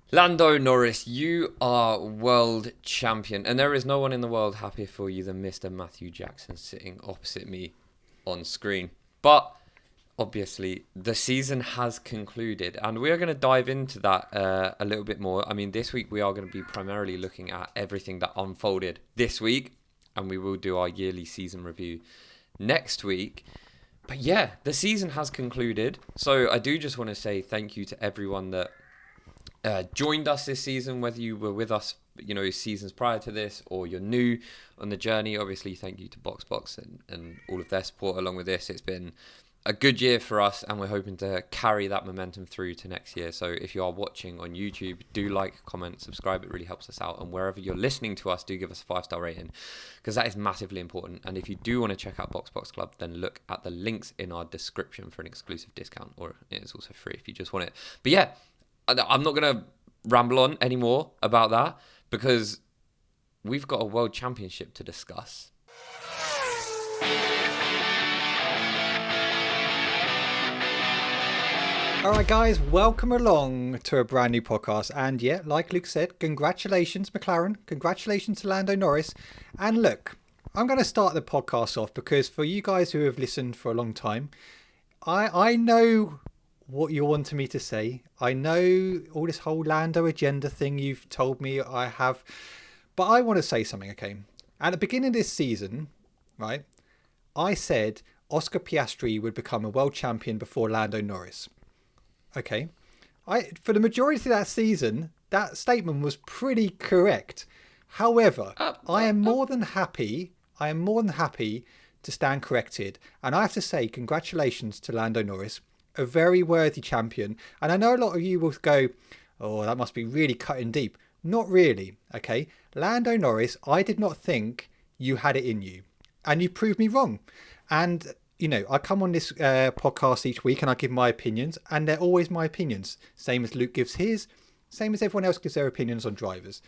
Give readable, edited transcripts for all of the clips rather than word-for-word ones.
Lando Norris, you are world champion, and there is no one in the world happier for you than Mr. Matthew Jackson sitting opposite me on screen. But obviously, the season has concluded, and we are going to dive into that a little bit more. I mean, this week we are going to be primarily looking at everything that unfolded this week, and we will do our yearly season review next week. But yeah, the season has concluded, so I do just want to say thank you to everyone that joined us this season, whether you were with us, seasons prior to this, or you're new on the journey. Obviously, thank you to BoxBox and all of their support along with this. It's been a good year for us, and we're hoping to carry that momentum through to next year. So if you are watching on YouTube, do like, comment, subscribe. It really helps us out. And wherever you're listening to us, do give us a 5-star rating, because that is massively important. And if you do want to check out BoxBox Club, then look at the links in our description for an exclusive discount, or it's also free if you just want it. But yeah, I'm not going to ramble on anymore about that, because we've got a world championship to discuss. Alright guys, welcome along to a brand new podcast. And yeah, like Luke said, congratulations McLaren, congratulations to Lando Norris. And look, I'm going to start the podcast off because for you guys who have listened for a long time, I know what you wanted me to say. I know all this whole Lando agenda thing you've told me I have, but I want to say something, okay? At the beginning of this season, right, I said Oscar Piastri would become a world champion before Lando Norris. Okay. For the majority of that season, that statement was pretty correct. However, I am more than happy to stand corrected. And I have to say congratulations to Lando Norris, a very worthy champion. And I know a lot of you will go, oh, that must be really cutting deep. Not really, okay? Lando Norris, I did not think you had it in you. And you proved me wrong. And, I come on this podcast each week and I give my opinions. And they're always my opinions. Same as Luke gives his. Same as everyone else gives their opinions on drivers.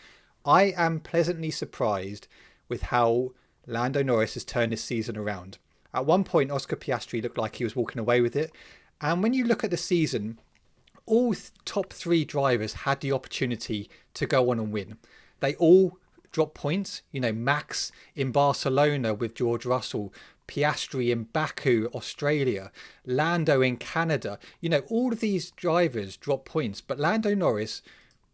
I am pleasantly surprised with how Lando Norris has turned this season around. At one point, Oscar Piastri looked like he was walking away with it. And when you look at the season, all top three drivers had the opportunity to go on and win. They all dropped points. Max in Barcelona with George Russell, Piastri in Baku, Australia, Lando in Canada. All of these drivers dropped points, but Lando Norris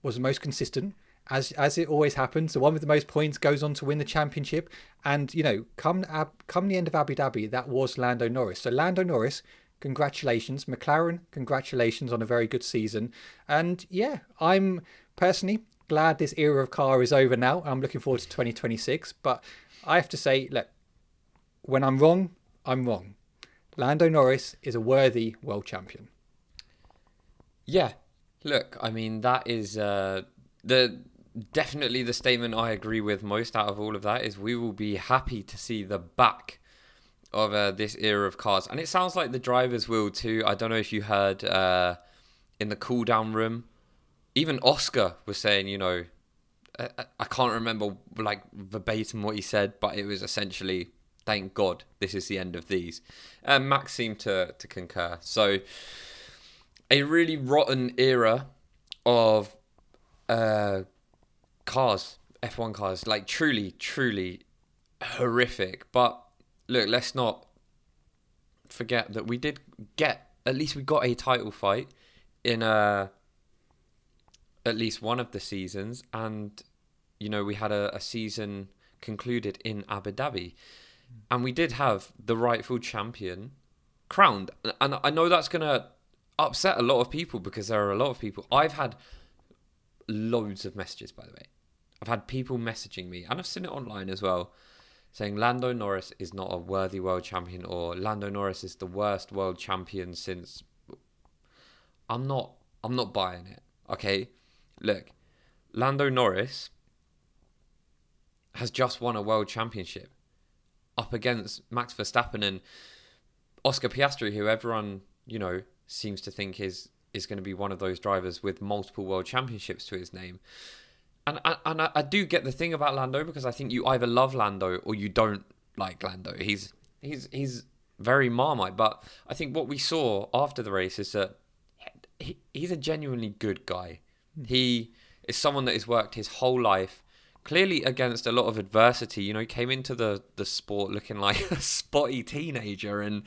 was the most consistent. As it always happens, the one with the most points goes on to win the championship. And, come the end of Abu Dhabi, that was Lando Norris. So Lando Norris, congratulations. McLaren, congratulations on a very good season. And yeah, I'm personally glad this era of car is over now. I'm looking forward to 2026. But I have to say, look, when I'm wrong, I'm wrong. Lando Norris is a worthy world champion. Yeah, look, I mean, that is definitely the statement I agree with most out of all of that, is we will be happy to see the back of this era of cars. And it sounds like the drivers will too. I don't know if you heard in the cool down room, even Oscar was saying, I can't remember like verbatim what he said, but it was essentially, thank God this is the end of these. And Max seemed to concur. So a really rotten era of cars, F1 cars, like truly, truly horrific. But look, let's not forget that we did get, at least we got a title fight in at least one of the seasons. And, we had a season concluded in Abu Dhabi. And we did have the rightful champion crowned. And I know that's going to upset a lot of people, because there are a lot of people. I've had loads of messages, by the way. I've had people messaging me, and I've seen it online as well, saying Lando Norris is not a worthy world champion, or Lando Norris is the worst world champion since. I'm not buying it. Okay, look, Lando Norris has just won a world championship up against Max Verstappen and Oscar Piastri, who everyone seems to think is going to be one of those drivers with multiple world championships to his name. And I do get the thing about Lando, because I think you either love Lando or you don't like Lando. He's very Marmite, but I think what we saw after the race is that he's a genuinely good guy. He is someone that has worked his whole life, clearly against a lot of adversity. You know, he came into the sport looking like a spotty teenager, and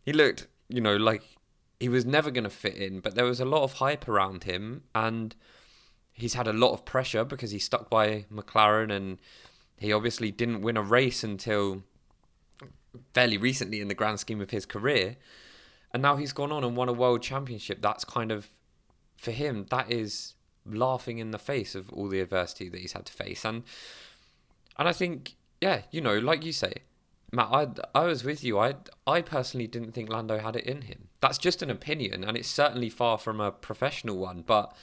he looked, you know, like he was never going to fit in. But there was a lot of hype around him, and he's had a lot of pressure because he's stuck by McLaren, and he obviously didn't win a race until fairly recently in the grand scheme of his career. And now he's gone on and won a world championship. That's kind of, for him, that is laughing in the face of all the adversity that he's had to face. And I think, yeah, you know, like you say, Matt, I was with you. I personally didn't think Lando had it in him. That's just an opinion, and it's certainly far from a professional one. But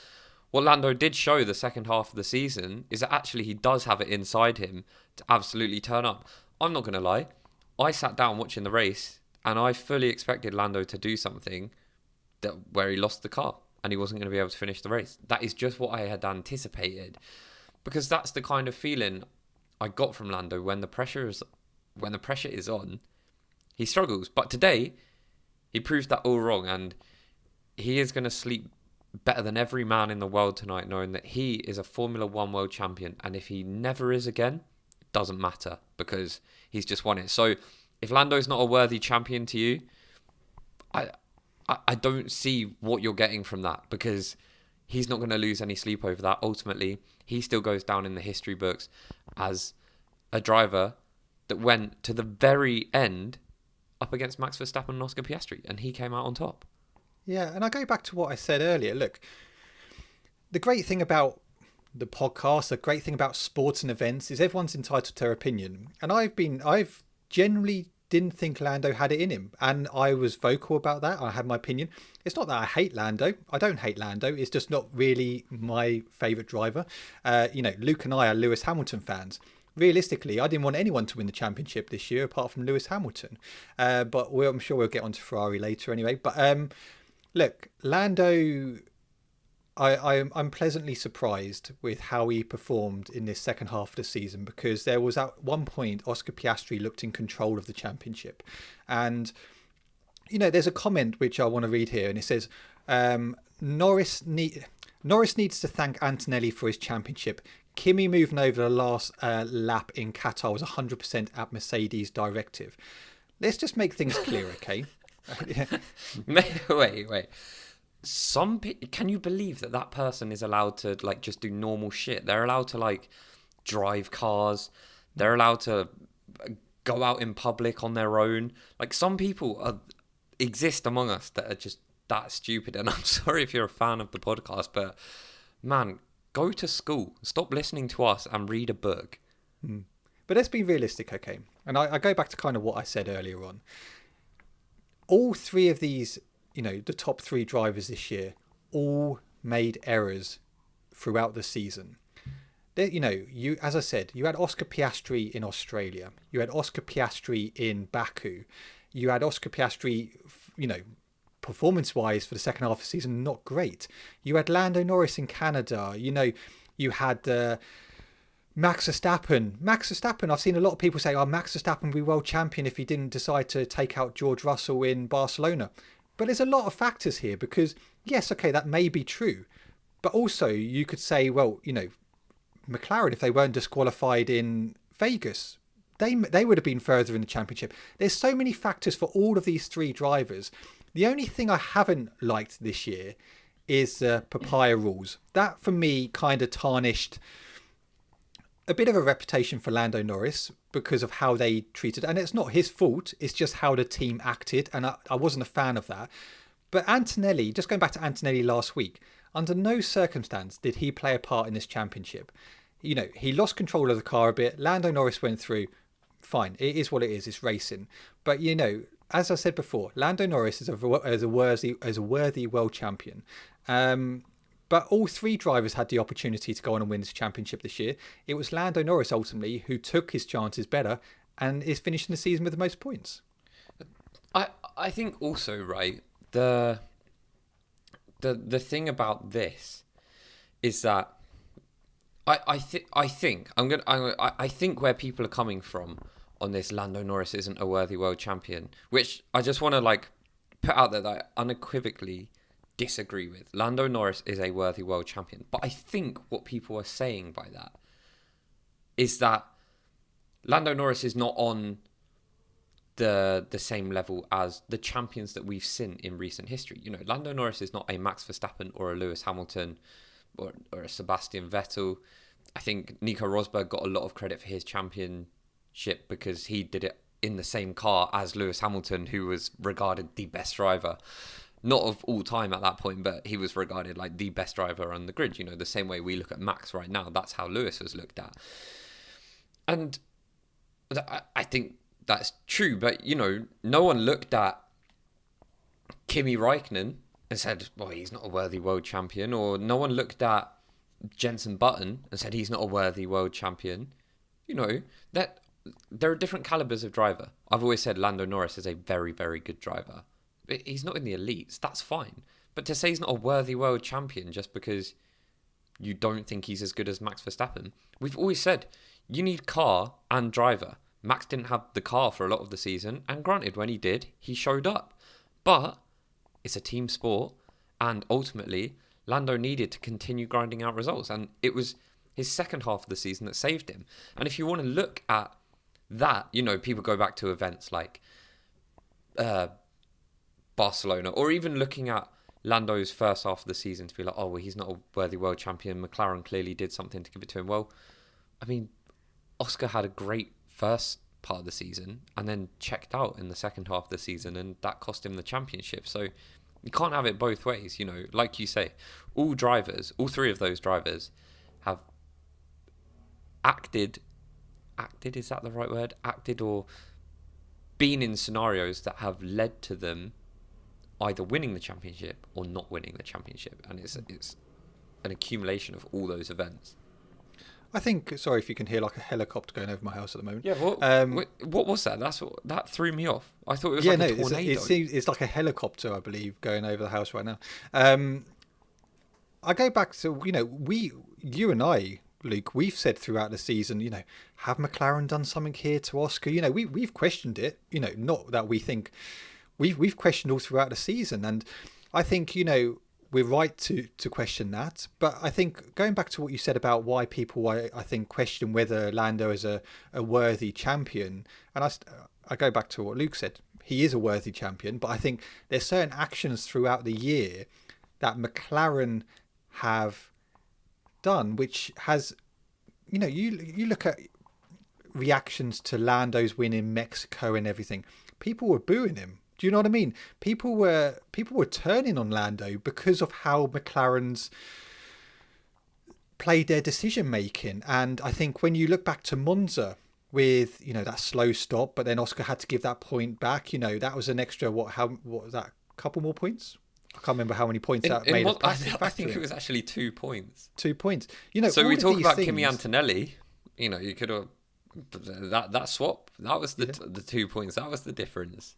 what Lando did show the second half of the season is that actually he does have it inside him to absolutely turn up. I'm not going to lie. I sat down watching the race, and I fully expected Lando to do something where he lost the car and he wasn't going to be able to finish the race. That is just what I had anticipated, because that's the kind of feeling I got from Lando when the pressure is on. He struggles, but today he proved that all wrong, and he is going to sleep better than every man in the world tonight, knowing that he is a Formula One world champion, and if he never is again, it doesn't matter because he's just won it. So if Lando's not a worthy champion to you, I don't see what you're getting from that, because he's not going to lose any sleep over that. Ultimately, he still goes down in the history books as a driver that went to the very end up against Max Verstappen and Oscar Piastri, and he came out on top. Yeah, and I go back to what I said earlier. Look, the great thing about the podcast, the great thing about sports and events is everyone's entitled to their opinion. And I've generally didn't think Lando had it in him, and I was vocal about that. I had my opinion. It's not that I hate Lando. I don't hate Lando. It's just not really my favourite driver. You know, Luke and I are Lewis Hamilton fans. Realistically, I didn't want anyone to win the championship this year apart from Lewis Hamilton. But I'm sure we'll get onto Ferrari later anyway. But look, Lando, I'm pleasantly surprised with how he performed in this second half of the season, because there was at one point Oscar Piastri looked in control of the championship. And, you know, there's a comment which I want to read here, and it says, Norris needs to thank Antonelli for his championship. Kimi moving over the last lap in Qatar was 100% at Mercedes' directive. Let's just make things clear, okay? Wait. Can you believe that person is allowed to like just do normal shit? They're allowed to like drive cars. They're allowed to go out in public on their own. Like, some people exist among us that are just that stupid. And I'm sorry if you're a fan of the podcast, but man, go to school. Stop listening to us and read a book. But let's be realistic, okay? And I go back to kind of what I said earlier on. All three of these, you know, the top three drivers this year, all made errors throughout the season. You know, as I said, you had Oscar Piastri in Australia. You had Oscar Piastri in Baku. You had Oscar Piastri, you know, performance-wise for the second half of the season, not great. You had Lando Norris in Canada. You know, you had Max Verstappen. I've seen a lot of people say, Max Verstappen would be world champion if he didn't decide to take out George Russell in Barcelona. But there's a lot of factors here, because, yes, okay, that may be true. But also you could say, well, you know, McLaren, if they weren't disqualified in Vegas, they would have been further in the championship. There's so many factors for all of these three drivers. The only thing I haven't liked this year is the papaya rules. That, for me, kind of tarnished a bit of a reputation for Lando Norris because of how they treated, and it's not his fault, it's just how the team acted, and I wasn't a fan of that. But Antonelli, just going back to Antonelli last week, under no circumstance did he play a part in this championship. You know, he lost control of the car a bit. Lando Norris went through. Fine, it is what it is. It's racing. But, you know, as I said before, Lando Norris is a worthy world champion. But all three drivers had the opportunity to go on and win this championship this year. It was Lando Norris ultimately who took his chances better and is finishing the season with the most points. I think also, right, the thing about this is that I think where people are coming from on this Lando Norris isn't a worthy world champion, which I just want to like put out there that I unequivocally disagree with. Lando Norris is a worthy world champion. But I think what people are saying by that is that Lando Norris is not on the same level as the champions that we've seen in recent history. You know, Lando Norris is not a Max Verstappen or a Lewis Hamilton or a Sebastian Vettel. I think Nico Rosberg got a lot of credit for his championship because he did it in the same car as Lewis Hamilton, who was regarded the best driver. Not of all time at that point, but he was regarded like the best driver on the grid. You know, the same way we look at Max right now, that's how Lewis was looked at. And I think that's true, but, you know, no one looked at Kimi Räikkönen and said, well, he's not a worthy world champion, or no one looked at Jenson Button and said he's not a worthy world champion. You know, that there are different calibers of driver. I've always said Lando Norris is a very, very good driver. But he's not in the elites, that's fine. But to say he's not a worthy world champion just because you don't think he's as good as Max Verstappen, we've always said you need car and driver. Max didn't have the car for a lot of the season, and granted, when he did, he showed up. But it's a team sport, and ultimately, Lando needed to continue grinding out results, and it was his second half of the season that saved him. And if you want to look at that, you know, people go back to events like Barcelona, or even looking at Lando's first half of the season to be like, oh, well, he's not a worthy world champion. McLaren clearly did something to give it to him. Well, I mean, Oscar had a great first part of the season and then checked out in the second half of the season, and that cost him the championship. So you can't have it both ways. You know, like you say, all three of those drivers have acted, is that the right word? Acted or been in scenarios that have led to them either winning the championship or not winning the championship. And it's an accumulation of all those events. I think, sorry if you can hear like a helicopter going over my house at the moment. Yeah, what was that? That threw me off. I thought it was a tornado. It's like a helicopter, I believe, going over the house right now. I go back to, you know, you and I, Luke, we've said throughout the season, you know, have McLaren done something here to Oscar? You know, we've questioned it, you know, not that we think, we've questioned all throughout the season. And I think, you know, we're right to question that. But I think going back to what you said about why people, I think, question whether Lando is a worthy champion. And I go back to what Luke said. He is a worthy champion. But I think there's certain actions throughout the year that McLaren have done, which has, you know, you look at reactions to Lando's win in Mexico and everything. People were booing him. Do you know what I mean? People were turning on Lando because of how McLaren's played their decision making. And I think when you look back to Monza with, you know, that slow stop, but then Oscar had to give that point back. You know, that was an extra what was that? Couple more points? I can't remember how many points that made. I think it was actually 2 points. 2 points. You know, so we talk about Kimi Antonelli. You know, you could have that swap. That was the 2 points. That was the difference.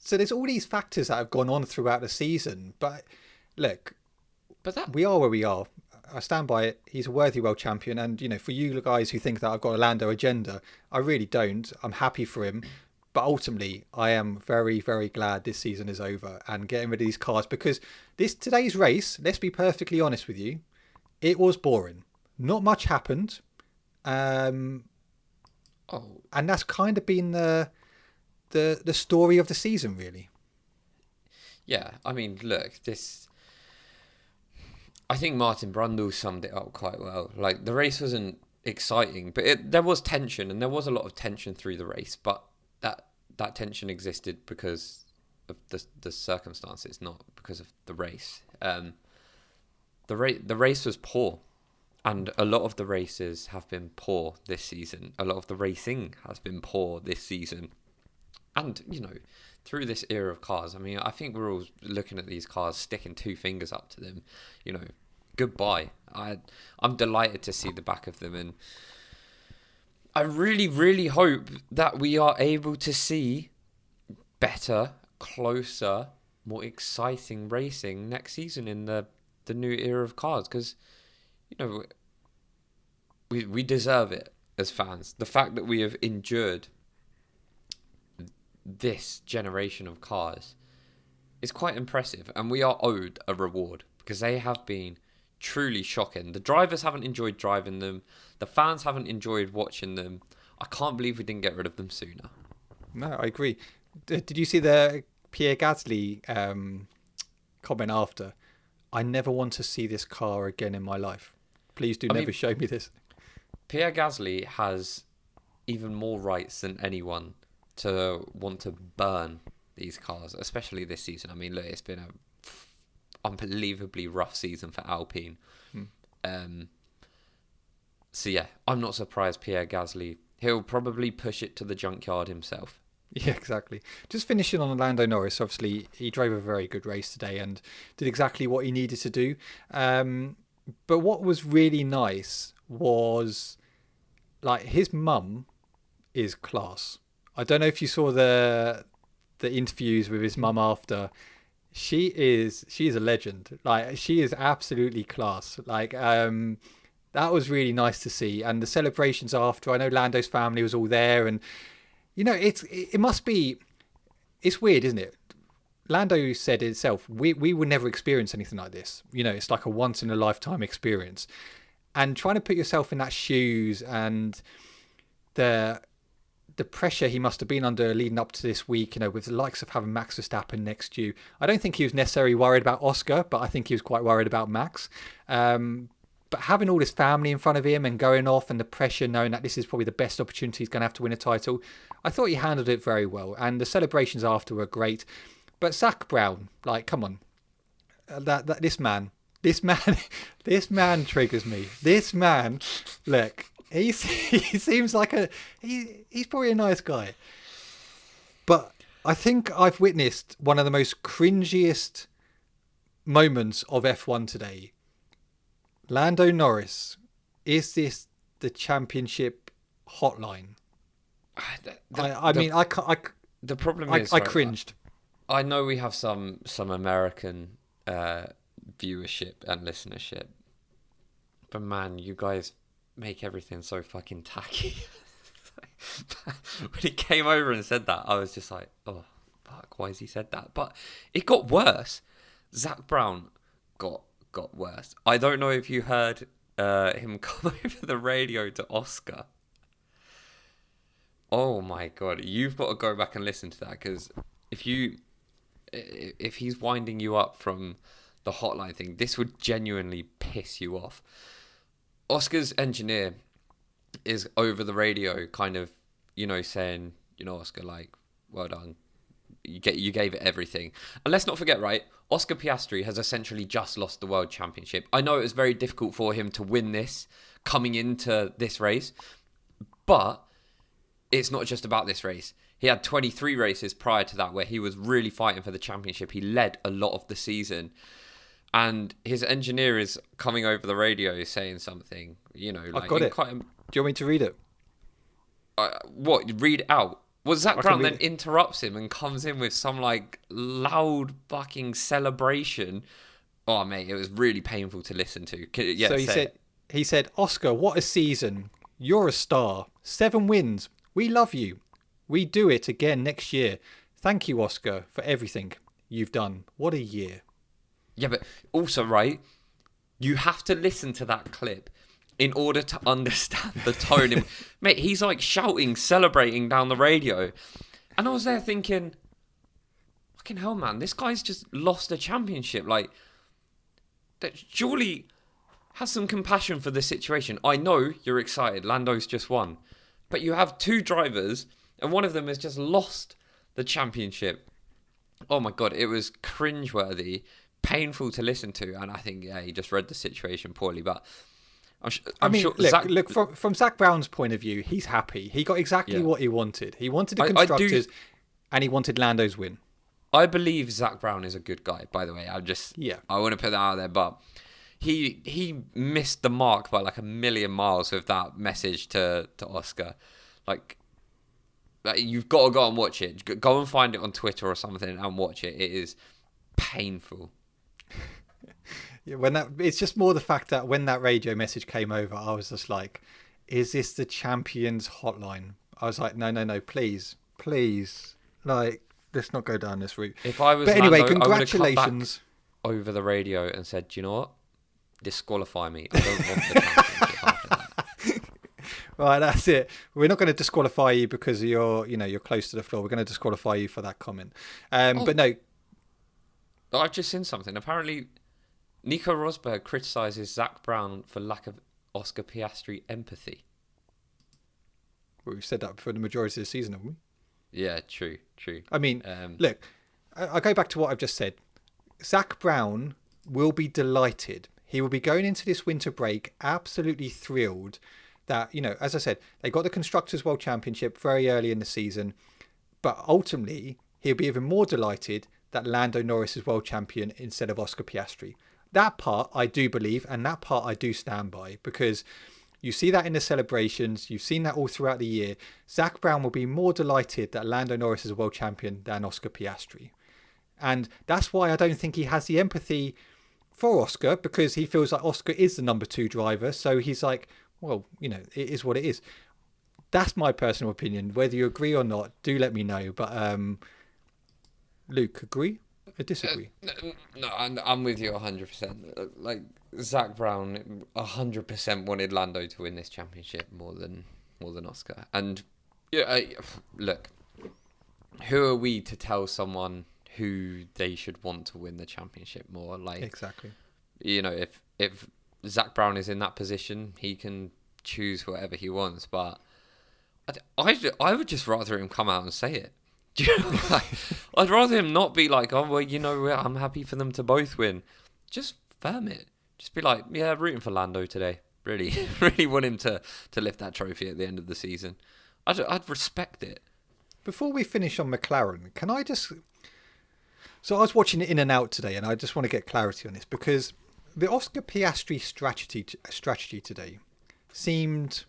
So there's all these factors that have gone on throughout the season. But look, we are where we are. I stand by it. He's a worthy world champion. And, you know, for you guys who think that I've got a Lando agenda, I really don't. I'm happy for him. But ultimately, I am very, very glad this season is over and getting rid of these cars, because today's race, let's be perfectly honest with you, it was boring. Not much happened. And that's kind of been the story of the season, really. Yeah, I mean, look, I think Martin Brundle summed it up quite well. Like, the race wasn't exciting, but there was tension, and there was a lot of tension through the race, but that tension existed because of the circumstances, not because of the race. The race was poor, and a lot of the races have been poor this season. A lot of the racing has been poor this season. And, you know, through this era of cars, I mean, I think we're all looking at these cars, sticking 2 fingers up to them. You know, goodbye. I'm delighted to see the back of them, and I really, really hope that we are able to see better, closer, more exciting racing next season in the new era of cars, because, you know, we deserve it as fans. The fact that we have endured this generation of cars is quite impressive, and we are owed a reward because they have been truly shocking. The drivers haven't enjoyed driving them. The fans haven't enjoyed watching them. I can't believe we didn't get rid of them sooner. No, I agree. Did you see the Pierre Gasly comment after? I never want to see this car again in my life. Please do never show me this. Pierre Gasly has even more rights than anyone to want to burn these cars, especially this season. I mean, look, it's been a unbelievably rough season for Alpine. So yeah, I'm not surprised Pierre Gasly, he'll probably push it to the junkyard himself. Yeah, exactly. Just finishing on Lando Norris, obviously he drove a very good race today and did exactly what he needed to do. But what was really nice was, like, his mum is class. I don't know if you saw the interviews with his mum after. She is a legend. Like, she is absolutely class. Like, that was really nice to see. And the celebrations after, I know Lando's family was all there, and you know, it must be, it's weird, isn't it? Lando said itself, we will never experience anything like this. You know, it's like a once in a lifetime experience. And trying to put yourself in that shoes and the pressure he must have been under leading up to this week, you know, with the likes of having Max Verstappen next to you. I don't think he was necessarily worried about Oscar, but I think he was quite worried about Max. But having all this family in front of him and going off, and the pressure knowing that this is probably the best opportunity he's going to have to win a title, I thought he handled it very well. And the celebrations after were great. But Zach Brown, like, come on. This man triggers me. This man, look, he seems like he's probably a nice guy. But I think I've witnessed one of the most cringiest moments of F1 today. Lando Norris, is this the championship hotline? The problem is, I cringed. I know we have some American viewership and listenership, but man, you guys make everything so fucking tacky. When he came over and said that, I was just like, oh fuck, why has he said that? But it got worse. Zach Brown got worse. I don't know if you heard him come over the radio to Oscar. Oh my god, you've got to go back and listen to that, because if he's winding you up from the hotline thing, this would genuinely piss you off. Oscar's engineer is over the radio, kind of, you know, saying, you know, Oscar, like, well done. You gave it everything. And let's not forget, right, Oscar Piastri has essentially just lost the world championship. I know it was very difficult for him to win this coming into this race, but it's not just about this race. He had 23 races prior to that where he was really fighting for the championship. He led a lot of the season. And his engineer is coming over the radio saying something, you know, like... I've got it. Do you want me to read it? What? Read out? Well, Zach Brown then interrupts him and comes in with some, like, loud fucking celebration. Oh, mate, it was really painful to listen to. Yeah, so he said, Oscar, what a season. You're a star. 7 wins. We love you. We do it again next year. Thank you, Oscar, for everything you've done. What a year. Yeah, but also, right, you have to listen to that clip in order to understand the tone. Mate, he's like shouting, celebrating down the radio. And I was there thinking, fucking hell, man, this guy's just lost a championship. Like, surely have some compassion for the situation. I know you're excited. Lando's just won. But you have 2 drivers, and one of them has just lost the championship. Oh, my God, it was cringeworthy. Painful to listen to, and I think he just read the situation poorly. But I'm sure. Look, from Zach Brown's point of view, he's happy. He got exactly what he wanted. He wanted the constructors, and he wanted Lando's win. I believe Zach Brown is a good guy. By the way, I want to put that out there, but he missed the mark by like a million miles with that message to Oscar. Like you've got to go and watch it. Go and find it on Twitter or something and watch it. It is painful. Yeah, it's just more the fact that when that radio message came over, I was just like, is this the champions hotline? I was like, no, please. Like, let's not go down this route. If I was But anyway, Lando, congratulations. I would have come back over the radio and said, "Do you know what? Disqualify me. I don't want the championship after that." Right, that's it. We're not going to disqualify you because you're close to the floor. We're going to disqualify you for that comment. But no, I've just seen something. Apparently, Nico Rosberg criticises Zach Brown for lack of Oscar Piastri empathy. well, we've said that for the majority of the season, haven't we? Yeah, true. I mean, look, I go back to what I've just said. Zach Brown will be delighted. He will be going into this winter break absolutely thrilled that, as I said, they got the Constructors' World Championship very early in the season. But ultimately, he'll be even more delighted that Lando Norris is world champion instead of Oscar Piastri. That part I do believe, and that part I do stand by, because you see that in the celebrations. You've seen that all throughout the year. Zach Brown will be more delighted that Lando Norris is a world champion than Oscar Piastri. And that's why I don't think he has the empathy for Oscar, because he feels like Oscar is the number 2 driver. So he's like, well, it is what it is. That's my personal opinion. Whether you agree or not, do let me know. But Luke, agree or disagree? No, I'm with you 100%. Like, Zach Brown 100% wanted Lando to win this championship more than Oscar. And look, who are we to tell someone who they should want to win the championship more? Like, Exactly. If Zach Brown is in that position, he can choose whatever he wants. But I would just rather him come out and say it. Do you know, like, I'd rather him not be like, oh, well, I'm happy for them to both win. Just firm it. Just be like, yeah, rooting for Lando today. Really, really want him to lift that trophy at the end of the season. I'd respect it. Before we finish on McLaren, can I just... So I was watching it in and out today, and I just want to get clarity on this, because the Oscar Piastri strategy today seemed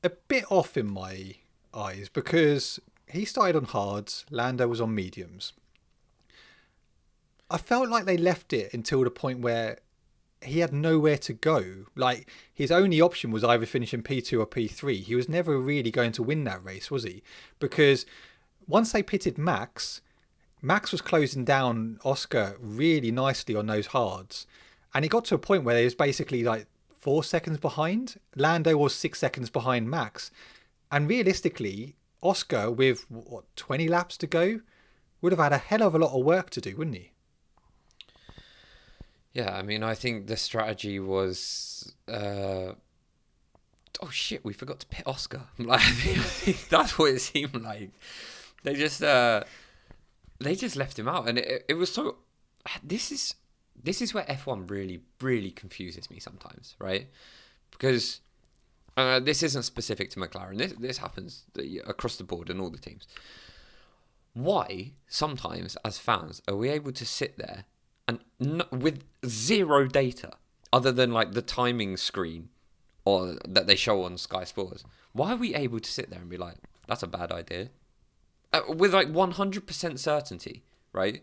a bit off in my eyes, because he started on hards, Lando was on mediums. I felt like they left it until the point where he had nowhere to go. Like, his only option was either finishing P2 or P3. He was never really going to win that race, was he? Because once they pitted Max was closing down Oscar really nicely on those hards. And it got to a point where he was basically like 4 seconds behind. Lando was 6 seconds behind Max. And realistically, Oscar, with 20 laps to go, would have had a hell of a lot of work to do, wouldn't he? Yeah, I mean, I think the strategy was... oh, shit, we forgot to pit Oscar. Like, I think that's what it seemed like. They just left him out. And it was so... This is where F1 really, really confuses me sometimes, right? Because this isn't specific to McLaren. This happens across the board in all the teams. Why, sometimes, as fans, are we able to sit there and with zero data other than like the timing screen or that they show on Sky Sports? Why are we able to sit there and be like, that's a bad idea? With like 100% certainty, right?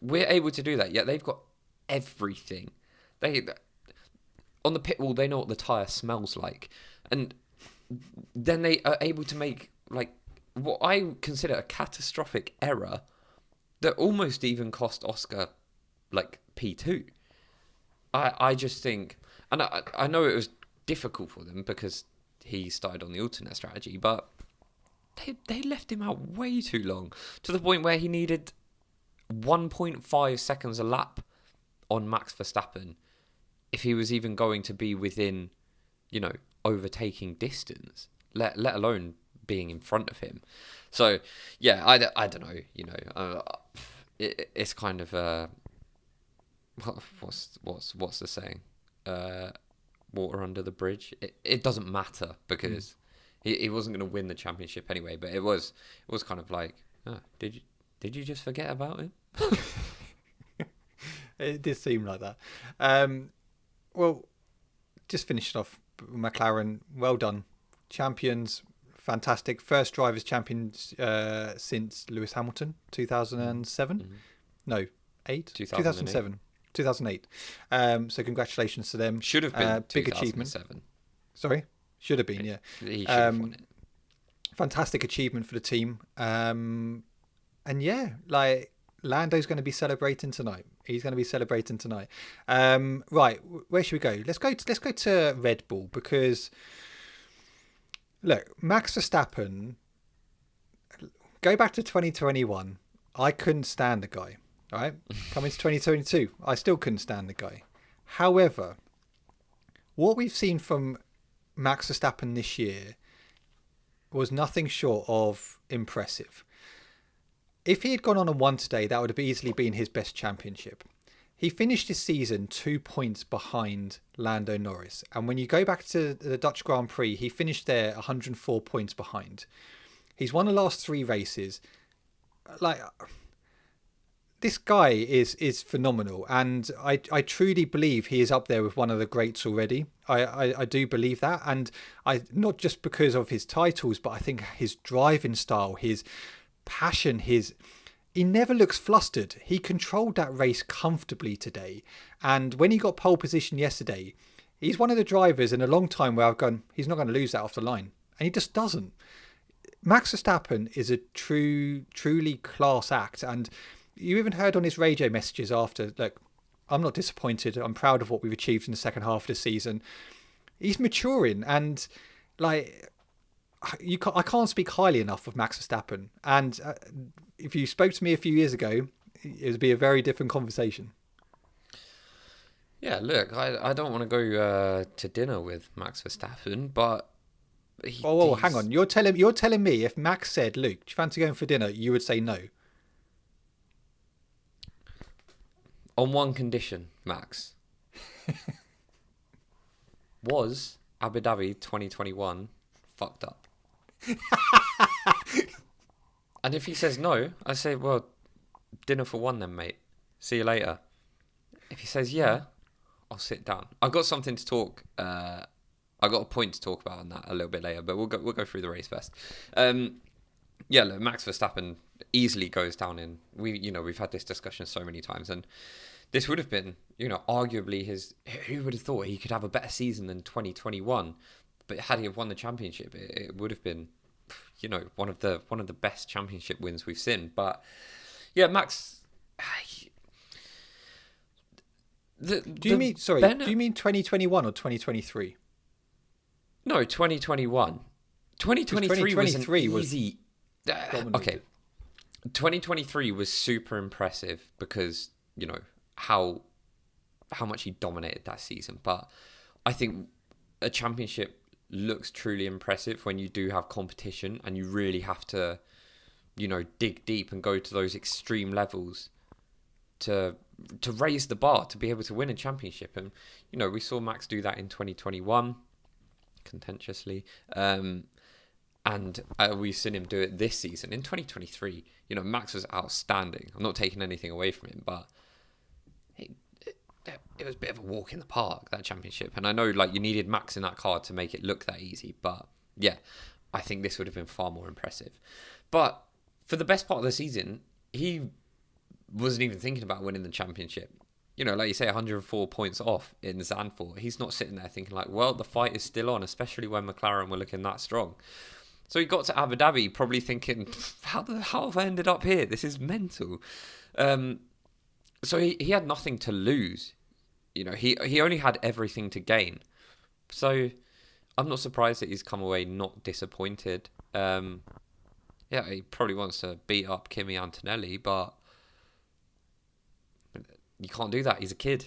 We're able to do that, yet they've got everything. On the pit wall, they know what the tyre smells like. And then they are able to make like what I consider a catastrophic error that almost even cost Oscar like P2. I just think, and I know it was difficult for them because he started on the alternate strategy, but they left him out way too long, to the point where he needed 1.5 seconds a lap on Max Verstappen if he was even going to be within, overtaking distance, let alone being in front of him. So yeah, I don't know, it's kind of what's the saying, water under the bridge. It doesn't matter because he wasn't going to win the championship anyway, but it was kind of like, did you just forget about him? It did seem like that. Well, just finishing off, McLaren, well done. Champions, fantastic. First drivers' champions since Lewis Hamilton, 2007? Mm-hmm. No, 8? 2007. 2008. So congratulations to them. Should have been big achievement. Sorry? Should have been, yeah. He should have won it. fantastic achievement for the team. And yeah, like Lando's going to be celebrating tonight. He's going to be celebrating tonight. Right, where should we go? Let's go to Red Bull, because look, Max Verstappen. Go back to 2021. I couldn't stand the guy. All right, coming to 2022, I still couldn't stand the guy. However, what we've seen from Max Verstappen this year was nothing short of impressive. If he had gone on and won today, that would have easily been his best championship. He finished his season 2 points behind Lando Norris. And when you go back to the Dutch Grand Prix, he finished there 104 points behind. He's won the last 3 races. Like, this guy is phenomenal. And I truly believe he is up there with one of the greats already. I do believe that. And not just because of his titles, but I think his driving style, his passion, he never looks flustered. He controlled that race comfortably today, and when he got pole position yesterday, he's one of the drivers in a long time where I've gone, he's not going to lose that off the line, and he just doesn't. Max Verstappen is a truly class act, and you even heard on his radio messages after, look, I'm not disappointed, I'm proud of what we've achieved in the second half of the season. He's maturing, and like, I can't speak highly enough of Max Verstappen. And if you spoke to me a few years ago, it would be a very different conversation. Yeah, look, I don't want to go to dinner with Max Verstappen, but hang on. You're telling me if Max said, "Luke, do you fancy going for dinner?" you would say no. On one condition, Max. Was Abu Dhabi 2021 fucked up? And if he says no, I say, well, dinner for one then, mate. See you later. If he says yeah, I'll sit down. I've got something to talk. I got a point to talk about on that a little bit later, but we'll go through the race first. Yeah, look, Max Verstappen easily goes down in. We've had this discussion so many times, and this would have been, arguably his. Who would have thought he could have a better season than 2021? But had he have won the championship, it would have been, one of the best championship wins we've seen. But yeah, Max. Do you mean 2021 or 2023? No, 2021. 2023 was easy. Okay, 2023 was super impressive because how much he dominated that season. But I think a championship looks truly impressive when you do have competition and you really have to, dig deep and go to those extreme levels to raise the bar to be able to win a championship. And, we saw Max do that in 2021 contentiously. And we've seen him do it this season. In 2023, Max was outstanding. I'm not taking anything away from him, but it was a bit of a walk in the park, that championship. And I know, you needed Max in that car to make it look that easy. But, yeah, I think this would have been far more impressive. But for the best part of the season, he wasn't even thinking about winning the championship. Like you say, 104 points off in Zandvoort. He's not sitting there thinking, well, the fight is still on, especially when McLaren were looking that strong. So he got to Abu Dhabi probably thinking, how have I ended up here? This is mental. So he had nothing to lose. He only had everything to gain. So I'm not surprised that he's come away not disappointed. Yeah, he probably wants to beat up Kimi Antonelli, but you can't do that. He's a kid.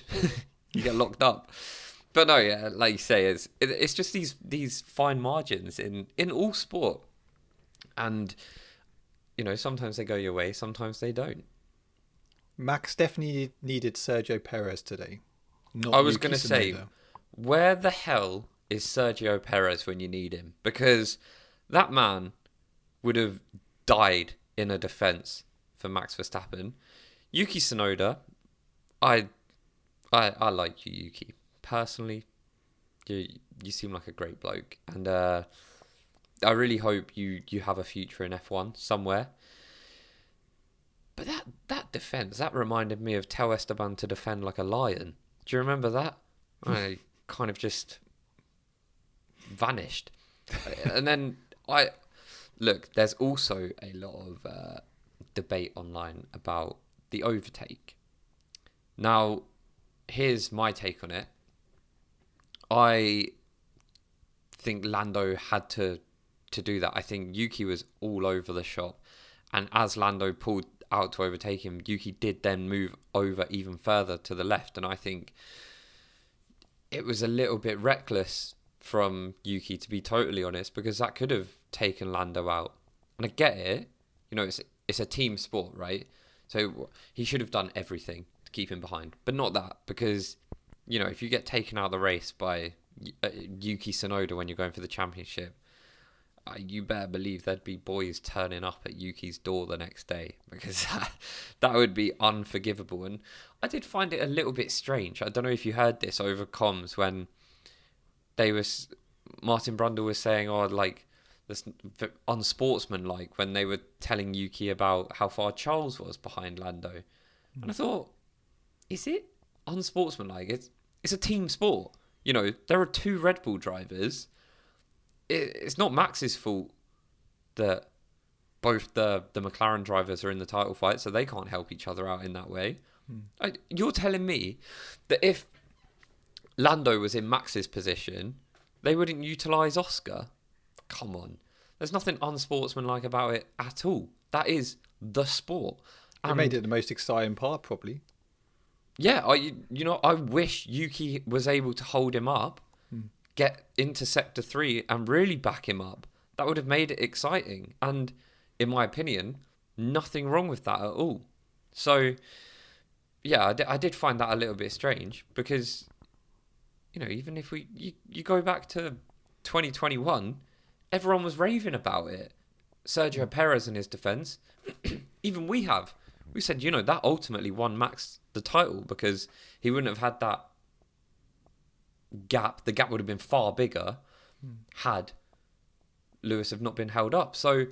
You get locked up. But no, yeah, like you say, it's just these fine margins in all sport. And, sometimes they go your way, sometimes they don't. Max definitely needed Sergio Perez today. I was going to say, where the hell is Sergio Perez when you need him? Because that man would have died in a defence for Max Verstappen. Yuki Tsunoda, I like you, Yuki. Personally, you seem like a great bloke, and I really hope you have a future in F1 somewhere. But that defence, that reminded me of Tell Esteban to defend like a lion. Do you remember that? I kind of just vanished. And then look, there's also a lot of debate online about the overtake. Now, here's my take on it. I think Lando had to do that. I think Yuki was all over the shop. And as Lando pulled out to overtake him, Yuki did then move over even further to the left. And I think it was a little bit reckless from Yuki, to be totally honest, because that could have taken Lando out. And I get it. It's a team sport, right? So he should have done everything to keep him behind. But not that, because, if you get taken out of the race by Yuki Tsunoda when you're going for the championship, you better believe there'd be boys turning up at Yuki's door the next day, because that would be unforgivable. And I did find it a little bit strange. I don't know if you heard this over comms when Martin Brundle was saying, this unsportsmanlike, when they were telling Yuki about how far Charles was behind Lando. And I thought, is it unsportsmanlike? It's a team sport. There are 2 Red Bull drivers. It's not Max's fault that both the McLaren drivers are in the title fight, so they can't help each other out in that way. You're telling me that if Lando was in Max's position, they wouldn't utilise Oscar? Come on. There's nothing unsportsmanlike about it at all. That is the sport. It made it the most exciting part, probably. Yeah, I wish Yuki was able to hold him up, get into Sector 3 and really back him up. That would have made it exciting. And in my opinion, nothing wrong with that at all. So, yeah, I did find that a little bit strange because, even if you go back to 2021, everyone was raving about it. Sergio Perez in his defence, even we said, that ultimately won Max the title because he wouldn't have had that gap. The gap would have been far bigger had Lewis have not been held up. So,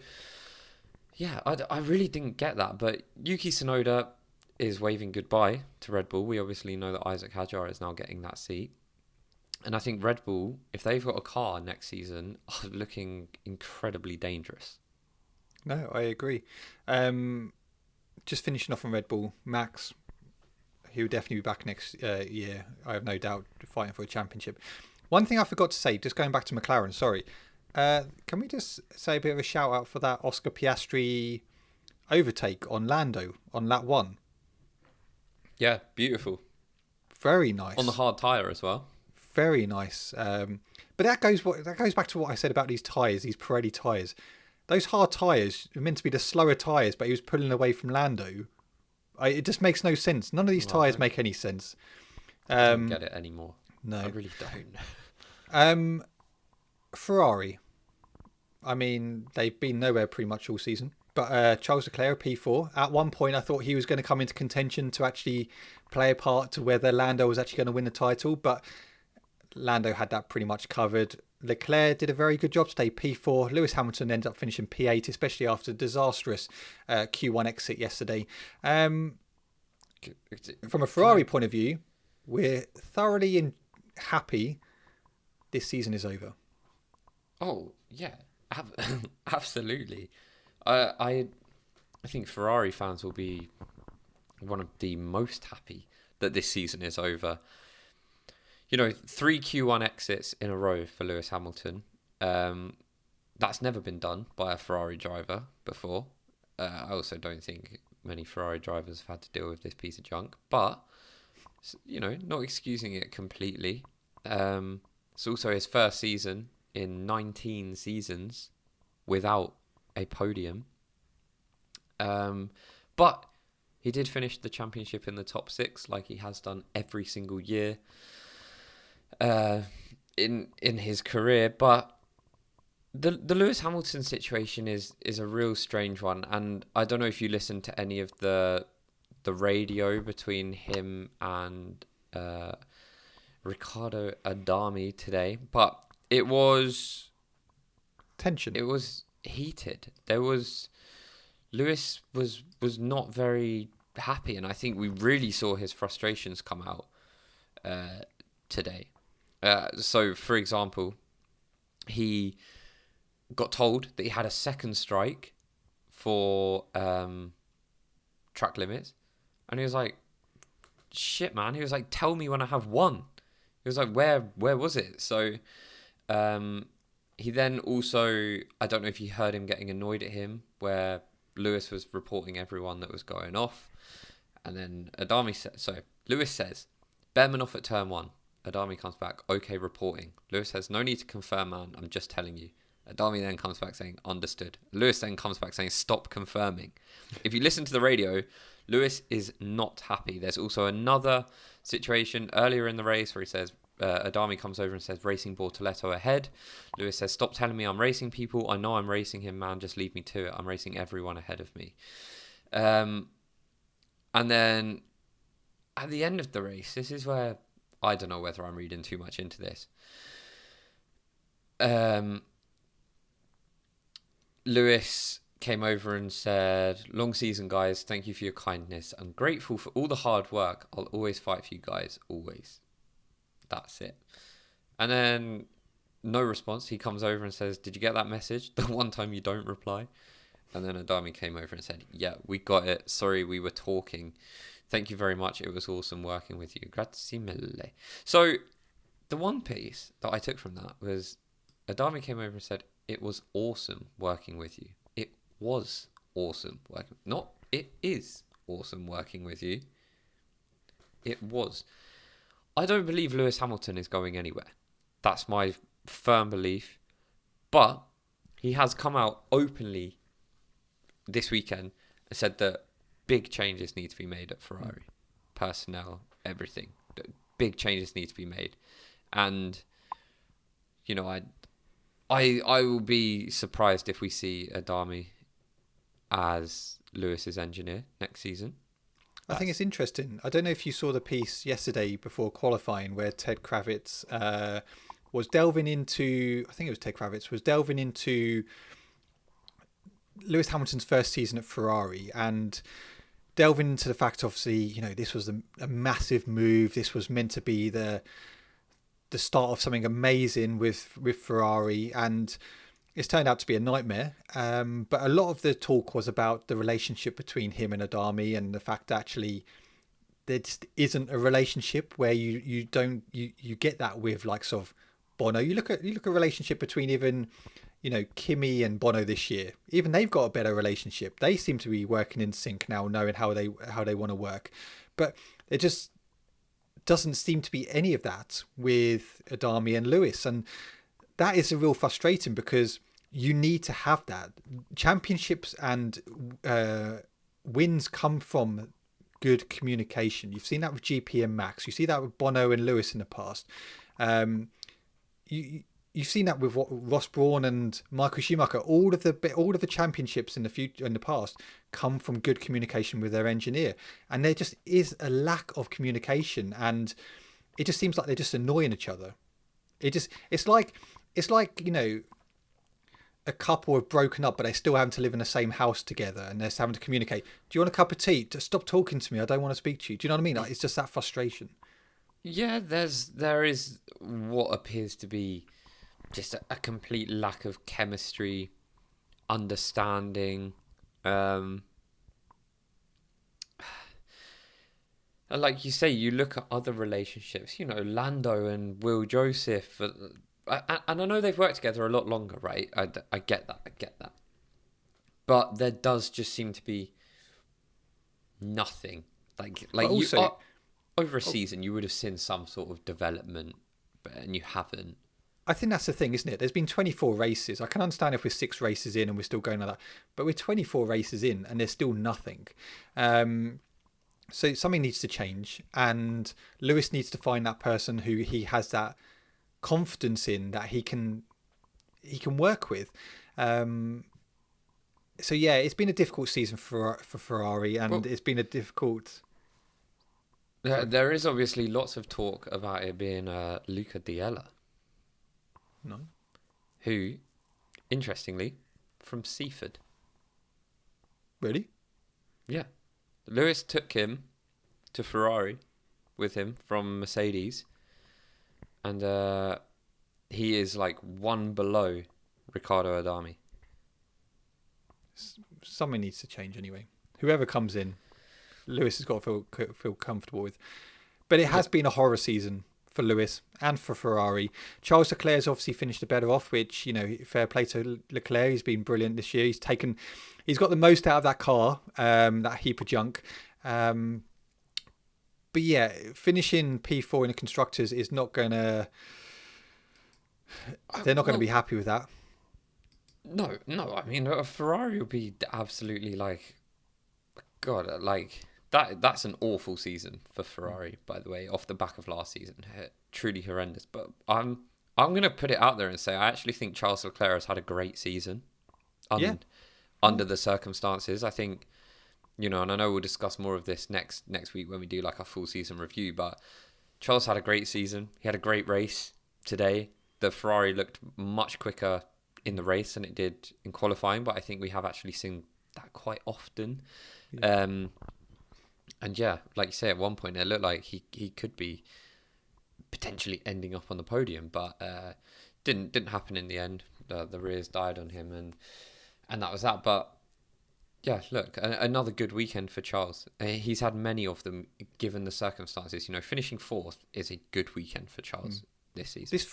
yeah, I really didn't get that. But Yuki Tsunoda is waving goodbye to Red Bull. We obviously know that Isaac Hadjar is now getting that seat. And I think Red Bull, if they've got a car next season, are looking incredibly dangerous. No, I agree. Just finishing off on Red Bull, Max, he'll definitely be back next year. I have no doubt, fighting for a championship. One thing I forgot to say, just going back to McLaren, sorry. Can we just say a bit of a shout out for that Oscar Piastri overtake on Lando on lap 1? Yeah, beautiful. Very nice. On the hard tyre as well. Very nice. But that goes back to what I said about these tyres, these Pirelli tyres. Those hard tyres are meant to be the slower tyres, but he was pulling away from Lando. It just makes no sense. None of these tyres make any sense. I don't get it anymore. No. I really don't. Ferrari. I mean, they've been nowhere pretty much all season. But Charles Leclerc, P4. At one point, I thought he was going to come into contention to actually play a part to whether Lando was actually going to win the title. But Lando had that pretty much covered. Leclerc did a very good job today, P4. Lewis Hamilton ended up finishing P8, especially after the disastrous Q1 exit yesterday. From a Ferrari point of view, we're thoroughly happy this season is over. Oh, yeah. Absolutely. I think Ferrari fans will be one of the most happy that this season is over. 3 Q1 exits in a row for Lewis Hamilton. That's never been done by a Ferrari driver before. I also don't think many Ferrari drivers have had to deal with this piece of junk. But, not excusing it completely. It's also his first season in 19 seasons without a podium. But he did finish the championship in the top 6 like he has done every single year in his career. But the Lewis Hamilton situation is a real strange one, and I don't know if you listened to any of the radio between him and Riccardo Adami today, but it was tension. It was heated. Lewis was not very happy, and I think we really saw his frustrations come out today. So, for example, he got told that he had a second strike for track limits, and he was like, shit, man. He was like, tell me when I have one. He was like, where was it? So he then also, I don't know if you heard him getting annoyed at him, where Lewis was reporting everyone that was going off, and then Lewis says, Behrman off at turn 1. Adami comes back, okay, reporting. Lewis says, no need to confirm, man, I'm just telling you. Adami then comes back saying, understood. Lewis then comes back saying, stop confirming. If you listen to the radio, Lewis is not happy. There's also another situation earlier in the race where he says, Adami comes over and says, racing Bortoletto ahead. Lewis says, stop telling me I'm racing people. I know I'm racing him, man. Just leave me to it. I'm racing everyone ahead of me. And then at the end of the race, this is where I don't know whether I'm reading too much into this. Lewis came over and said, long season, guys. Thank you for your kindness. I'm grateful for all the hard work. I'll always fight for you guys. Always. That's it. And then no response. He comes over and says, did you get that message? The one time you don't reply. And then Adami came over and said, yeah, we got it. Sorry, we were talking. Thank you very much. It was awesome working with you. Grazie mille. So the one piece that I took from that was Adami came over and said, it was awesome working with you. It was awesome working. Not, it is awesome working with you. It was. I don't believe Lewis Hamilton is going anywhere. That's my firm belief. But he has come out openly this weekend and said that big changes need to be made at Ferrari. Personnel, everything. Big changes need to be made. And, you know, I will be surprised if we see Adami as Lewis's engineer next season. I think it's interesting. I don't know if you saw the piece yesterday before qualifying where Ted Kravitz was delving into, I think it was Ted Kravitz, was delving into Lewis Hamilton's first season at Ferrari and delving into the fact, obviously, you know, this was a massive move. This was meant to be the start of something amazing with Ferrari, and it's turned out to be a nightmare. But a lot of the talk was about the relationship between him and Adami, and the fact that actually there just isn't a relationship where you get that with like sort of Bono. You look at a relationship between even, you know, Kimi and Bono this year. Even they've got a better relationship. They seem to be working in sync now, knowing how they want to work. But it just doesn't seem to be any of that with Adami and Lewis, and that is a real frustrating because you need to have that. Championships and wins come from good communication. You've seen that with GP and Max. You see that with Bono and Lewis in the past. You've seen that with Ross Brawn and Michael Schumacher. All of the championships in the past come from good communication with their engineer, and there just is a lack of communication, and it just seems like they're just annoying each other. It's like you know, a couple have broken up, but they're still having to live in the same house together, and they're having to communicate. Do you want a cup of tea? Just stop talking to me. I don't want to speak to you. Do you know what I mean? Like, it's just that frustration. Yeah, there is what appears to be just a complete lack of chemistry, understanding. Like you say, you look at other relationships, you know, Lando and Will Joseph, and I know they've worked together a lot longer, right? I get that. But there does just seem to be nothing. Like also, over a season, you would have seen some sort of development, and you haven't. I think that's the thing, isn't it? There's been 24 races. I can understand if we're 6 races in and we're still going like that, but we're 24 races in and there's still nothing. So something needs to change, and Lewis needs to find that person who he has that confidence in, that he can work with. So yeah, it's been a difficult season for Ferrari, and it's been a difficult. There is obviously lots of talk about it being Luca Diella. No. Who, interestingly, from Seaford. Really? Yeah. Lewis took him to Ferrari with him from Mercedes, and he is like one below Riccardo Adami. Something needs to change anyway. Whoever comes in, Lewis has got to feel comfortable with. But it has been a horror season for Lewis and for Ferrari. Charles Leclerc's obviously finished the better off, which, fair play to Leclerc. He's been brilliant this year. He's got the most out of that car, that heap of junk. But yeah, finishing P4 in the constructors is not going to. They're not going to be happy with that. No. I mean, a Ferrari would be absolutely God, that's an awful season for Ferrari. By the way, off the back of last season, truly horrendous. But I'm going to put it out there and say I actually think Charles Leclerc has had a great season. Under the circumstances, I think, and I know we'll discuss more of this next week when we do a full season review. But Charles had a great season. He had a great race today. The Ferrari looked much quicker in the race than it did in qualifying, but I think we have actually seen that quite often. Yeah. And yeah, like you say, at one point it looked like he could be potentially ending up on the podium, but didn't happen in the end. The rears died on him, and that was that. But yeah, look, another good weekend for Charles. He's had many of them given the circumstances. Finishing fourth is a good weekend for Charles this season. This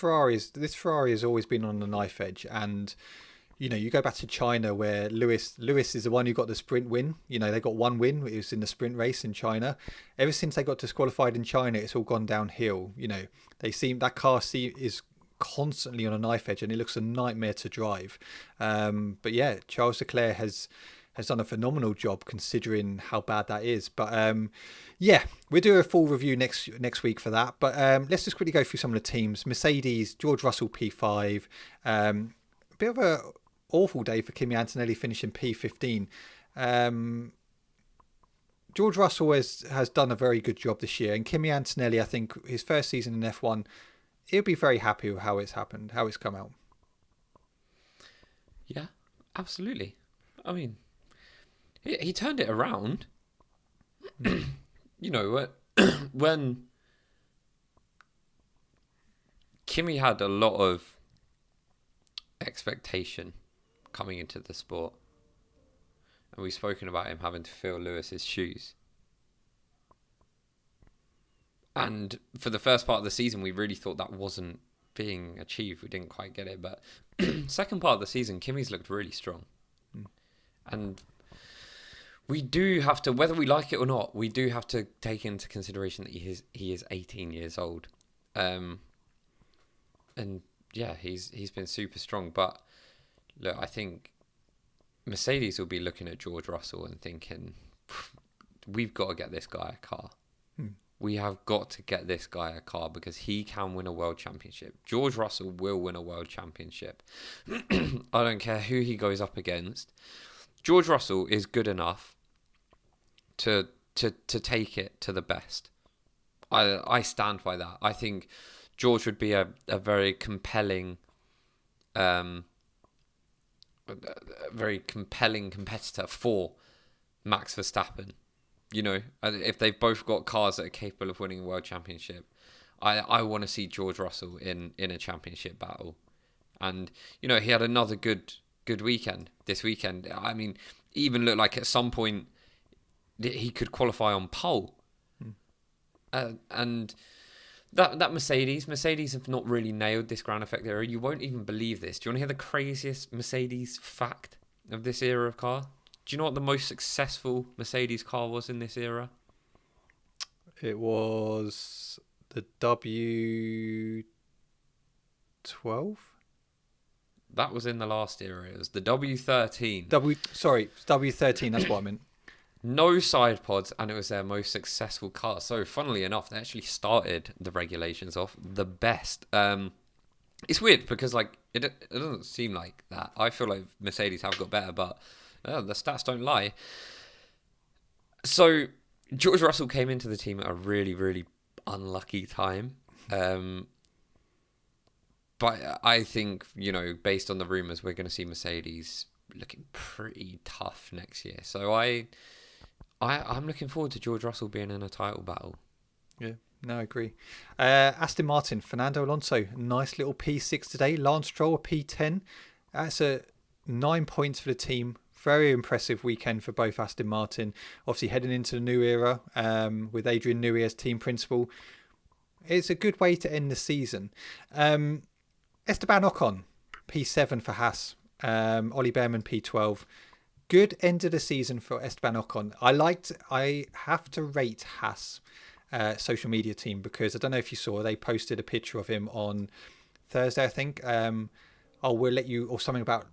Ferrari has always been on the knife edge, and you go back to China where Lewis is the one who got the sprint win. They got one win. It was in the sprint race in China. Ever since they got disqualified in China, it's all gone downhill. That car is constantly on a knife edge, and it looks a nightmare to drive. But yeah, Charles Leclerc has done a phenomenal job considering how bad that is. But yeah, we'll do a full review next week for that. But let's just quickly go through some of the teams. Mercedes, George Russell P5. A bit of a awful day for Kimi Antonelli finishing P15. George Russell has done a very good job this year, and Kimi Antonelli, I think his first season in F1, he'll be very happy with how it's happened, how it's come out. Yeah, absolutely. I mean, he turned it around. When Kimi had a lot of expectation coming into the sport, and we've spoken about him having to fill Lewis's shoes, and for the first part of the season we really thought that wasn't being achieved. We didn't quite get it, but second part of the season Kimi's looked really strong. And we do have to, whether we like it or not, we do have to take into consideration that he is 18 years old, and yeah, he's been super strong. But look, I think Mercedes will be looking at George Russell and thinking, we've got to get this guy a car. We have got to get this guy a car because he can win a world championship. George Russell will win a world championship. I don't care who he goes up against. George Russell is good enough to take it to the best. I stand by that. I think George would be a very compelling, competitor for Max Verstappen. If they've both got cars that are capable of winning a world championship, I want to see George Russell in a championship battle. And he had another good weekend this weekend. I mean, even looked like at some point he could qualify on pole. And that Mercedes have not really nailed this ground effect era. You won't even believe this. Do you want to hear the craziest Mercedes fact of this era of car? Do you know what the most successful Mercedes car was in this era? It was the W12. That was in the last era. It was the W13. W13. That's what I meant. No side pods, and it was their most successful car. So, funnily enough, they actually started the regulations off the best. It's weird because it doesn't seem like that. I feel like Mercedes have got better, but the stats don't lie. So, George Russell came into the team at a really, really unlucky time. But I think, based on the rumours, we're going to see Mercedes looking pretty tough next year. So I'm looking forward to George Russell being in a title battle. Yeah, no, I agree. Aston Martin, Fernando Alonso, nice little P6 today. Lance Stroll, a P10. That's 9 points for the team. Very impressive weekend for both Aston Martin. Obviously heading into the new era with Adrian Newey as team principal. It's a good way to end the season. Esteban Ocon, P7 for Haas. Ollie Behrman, P12. Good end of the season for Esteban Ocon. I have to rate Haas social media team, because I don't know if you saw, they posted a picture of him on Thursday, I think. We'll let you, or something about,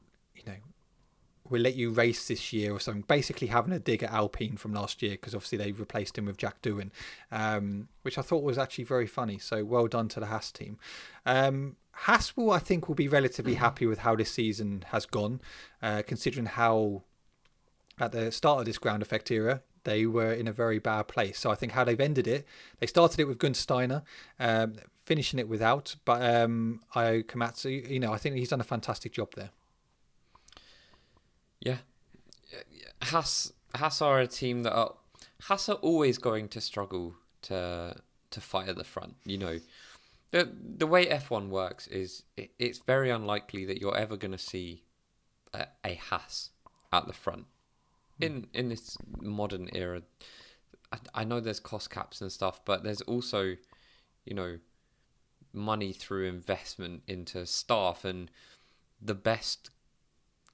we'll let you race this year or something, basically having a dig at Alpine from last year, because obviously they replaced him with Jack Doohan, which I thought was actually very funny. So well done to the Haas team. Haas I think will be relatively happy with how this season has gone, considering how at the start of this ground effect era they were in a very bad place. So I think how they've ended it, they started it with Gunther Steiner, finishing it without, but Io Komatsu, I think he's done a fantastic job there. Yeah, Haas are a team that Haas are always going to struggle to fight at the front. The way F1 works is it's very unlikely that you're ever going to see a Haas at the front in this modern era. I know there's cost caps and stuff, but there's also money through investment into staff, and the best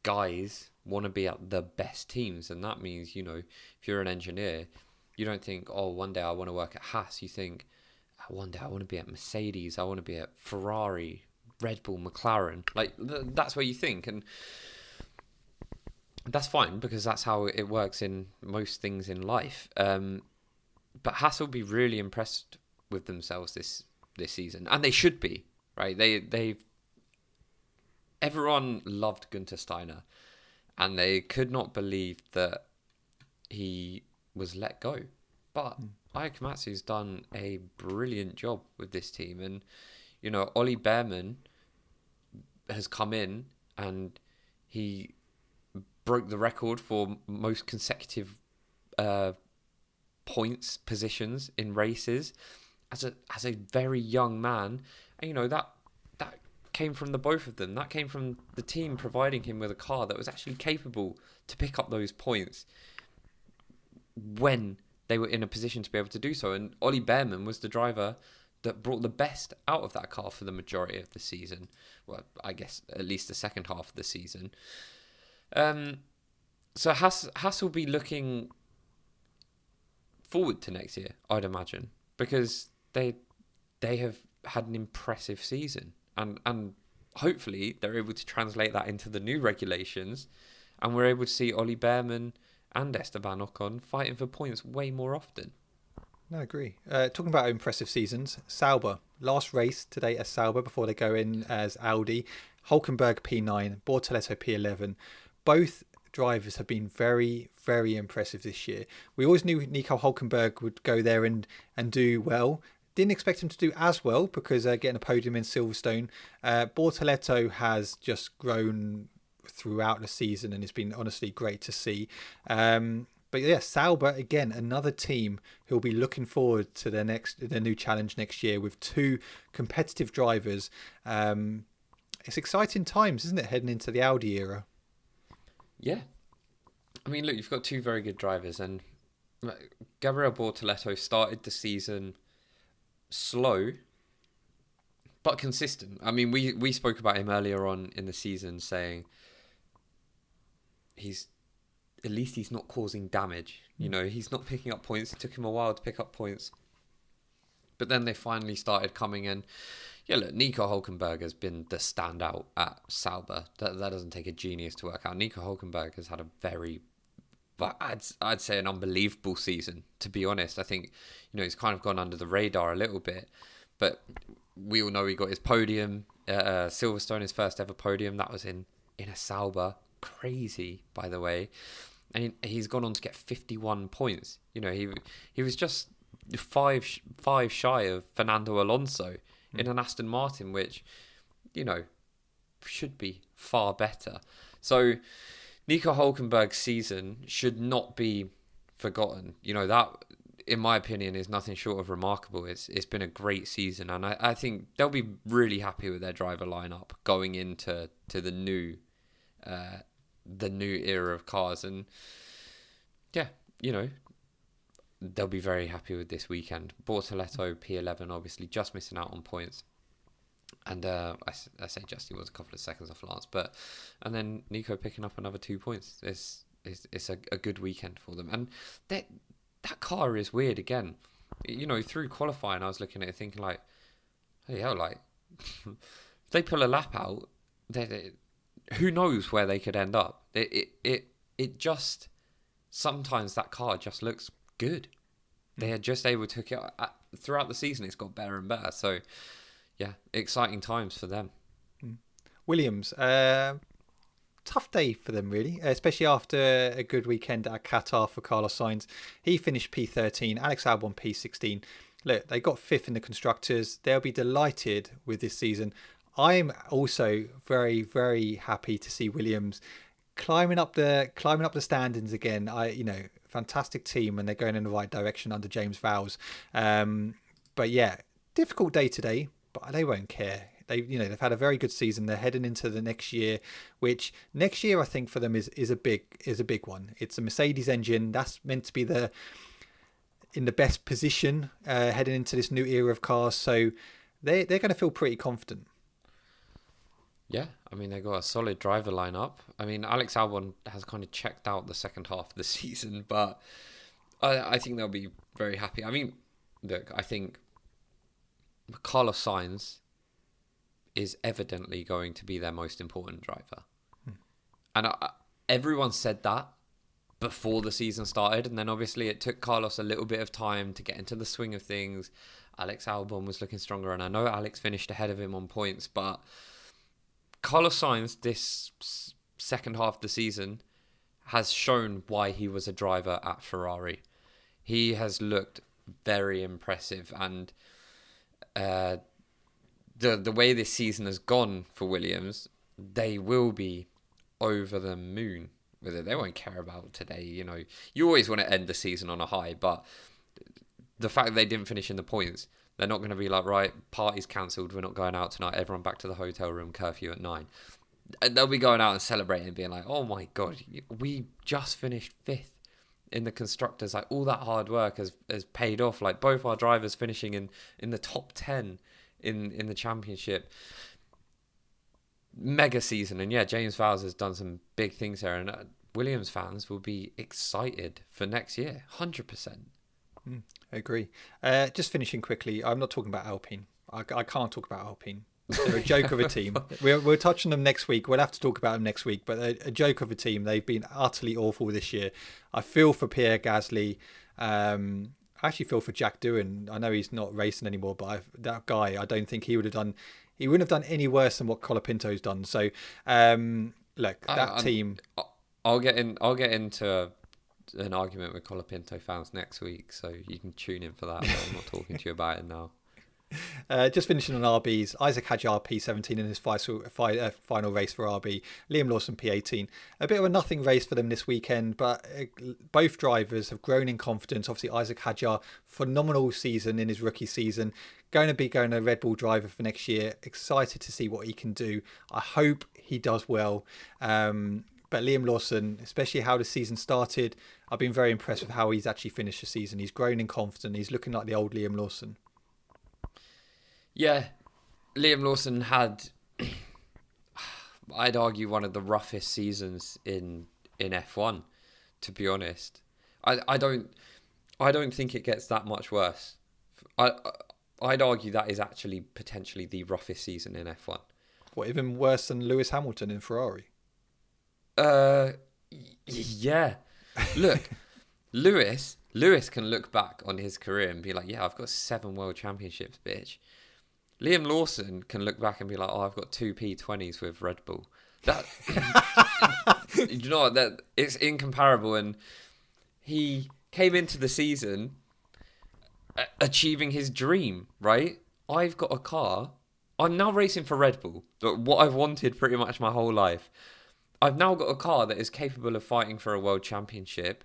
guys want to be at the best teams, and that means if you're an engineer, you don't think, oh, one day I want to work at Haas. You think, one day I want to be at Mercedes, I want to be at Ferrari, Red Bull, McLaren. Like that's what you think, and that's fine, because that's how it works in most things in life. But Haas will be really impressed with themselves this season, and they should be, right? Everyone loved Gunther Steiner, and they could not believe that he was let go. But Io Komatsu's done a brilliant job with this team, and Ollie Behrman has come in and he broke the record for most consecutive points positions in races as a very young man, and that came from the both of them. That came from the team providing him with a car that was actually capable to pick up those points when they were in a position to be able to do so. And Ollie Behrman was the driver that brought the best out of that car for the majority of the season. Well, I guess at least the second half of the season. So Haas will be looking forward to next year, I'd imagine, because they have had an impressive season. And hopefully they're able to translate that into the new regulations, and we're able to see Ollie Behrman and Esteban Ocon fighting for points way more often. No, I agree. Talking about impressive seasons, Sauber, last race today as Sauber before they go in as Audi. Hulkenberg P9, Bortoleto P11. Both drivers have been very, very impressive this year. We always knew Nico Hulkenberg would go there and do well. Didn't expect him to do as well, because getting a podium in Silverstone. Bortoleto has just grown throughout the season, and it's been honestly great to see. But yeah, Sauber, again, another team who'll be looking forward to their new challenge next year with two competitive drivers. It's exciting times, isn't it, heading into the Audi era? Yeah. I mean, look, you've got two very good drivers, and Gabriel Bortoleto started the season slow but consistent. I mean, we spoke about him earlier on in the season, saying he's not causing damage. He's not picking up points. It took him a while to pick up points, but then they finally started coming in. Yeah, look, Nico Hulkenberg has been the standout at Sauber. That doesn't take a genius to work out. Nico Hulkenberg has had a very, I'd say, an unbelievable season, to be honest. I think, he's kind of gone under the radar a little bit, but we all know he got his podium, Silverstone, his first ever podium. That was in a Sauber. Crazy, by the way. And he's gone on to get 51 points. He was just five shy of Fernando Alonso in an Aston Martin, which, should be far better. So Nico Hulkenberg's season should not be forgotten. That, in my opinion, is nothing short of remarkable. It's been a great season, and I think they'll be really happy with their driver lineup going into the new the new era of cars. And yeah, they'll be very happy with this weekend. Bortoletto P11, obviously just missing out on points. And I say just, he was a couple of seconds off Lance, and then Nico picking up another 2 points. It's a good weekend for them. And that car is weird again. Through qualifying, I was looking at it thinking like, hey, hell, like, if they pull a lap out, who knows where they could end up. It just, sometimes that car just looks good. They are just able to, throughout the season, it's got better and better. So, yeah, exciting times for them. Williams, tough day for them, really, especially after a good weekend at Qatar for Carlos Sainz. He finished P13, Alex Albon P16. Look, they got 5th in the Constructors. They'll be delighted with this season. I'm also very, very happy to see Williams climbing up the standings again. Fantastic team, and they're going in the right direction under James Vowles. But yeah, difficult day today, but they won't care. They've had a very good season. They're heading into the next year, which next year I think for them is a big one. It's a Mercedes engine that's meant to be in the best position heading into this new era of cars. So they're going to feel pretty confident. Yeah, I mean, they got a solid driver lineup. I mean, Alex Albon has kind of checked out the second half of the season, but I think they'll be very happy. I mean, look, I think Carlos Sainz is evidently going to be their most important driver. And everyone said that before the season started, and then obviously it took Carlos a little bit of time to get into the swing of things. Alex Albon was looking stronger, and I know Alex finished ahead of him on points, but Carlos Sainz, this second half of the season, has shown why he was a driver at Ferrari. He has looked very impressive, and the way this season has gone for Williams, they will be over the moon with it. They won't care about today. You always want to end the season on a high, but the fact that they didn't finish in the points, they're not going to be like, right, party's cancelled, we're not going out tonight, everyone back to the hotel room, curfew at 9. And they'll be going out and celebrating, being like, oh my God, we just finished 5th in the Constructors. Like, all that hard work has paid off. Like, both our drivers finishing in the top 10 in the championship. Mega season. And yeah, James Vowles has done some big things there, and Williams fans will be excited for next year, 100%. I agree. Just finishing quickly, I'm not talking about Alpine. I can't talk about Alpine. They're a joke of a team. We'll touch on them next week. We'll have to talk about them next week, but they're a joke of a team. They've been utterly awful this year. I feel for Pierre Gasly. I actually feel for Jack Doohan. I know he's not racing anymore, but that guy, I don't think he wouldn't have done any worse than what Colapinto's done. So, look, that team. I'll get into an argument with Colapinto fans next week, so you can tune in for that. But I'm not talking to you about it now. Just finishing on RBs, Isaac Hadjar P17 in his final race for RB, Liam Lawson P18. A bit of a nothing race for them this weekend, but both drivers have grown in confidence. Obviously, Isaac Hadjar, phenomenal season in his rookie season, going to be a Red Bull driver for next year. Excited to see what he can do. I hope he does well. But Liam Lawson, especially how the season started, I've been very impressed with how he's actually finished the season. He's grown in confidence. He's looking like the old Liam Lawson. Yeah, Liam Lawson had, I'd argue, one of the roughest seasons in F1, to be honest. I don't think it gets that much worse. I'd argue that is actually potentially the roughest season in F1. What, even worse than Lewis Hamilton in Ferrari? Yeah. Look, Lewis can look back on his career and be like, yeah, I've got 7 world championships, bitch. Liam Lawson can look back and be like, oh, I've got 2 P20s with Red Bull. That, you know what, that it's incomparable. And he came into the season achieving his dream, right? I've got a car. I'm now racing for Red Bull, what I've wanted pretty much my whole life. I've now got a car that is capable of fighting for a world championship.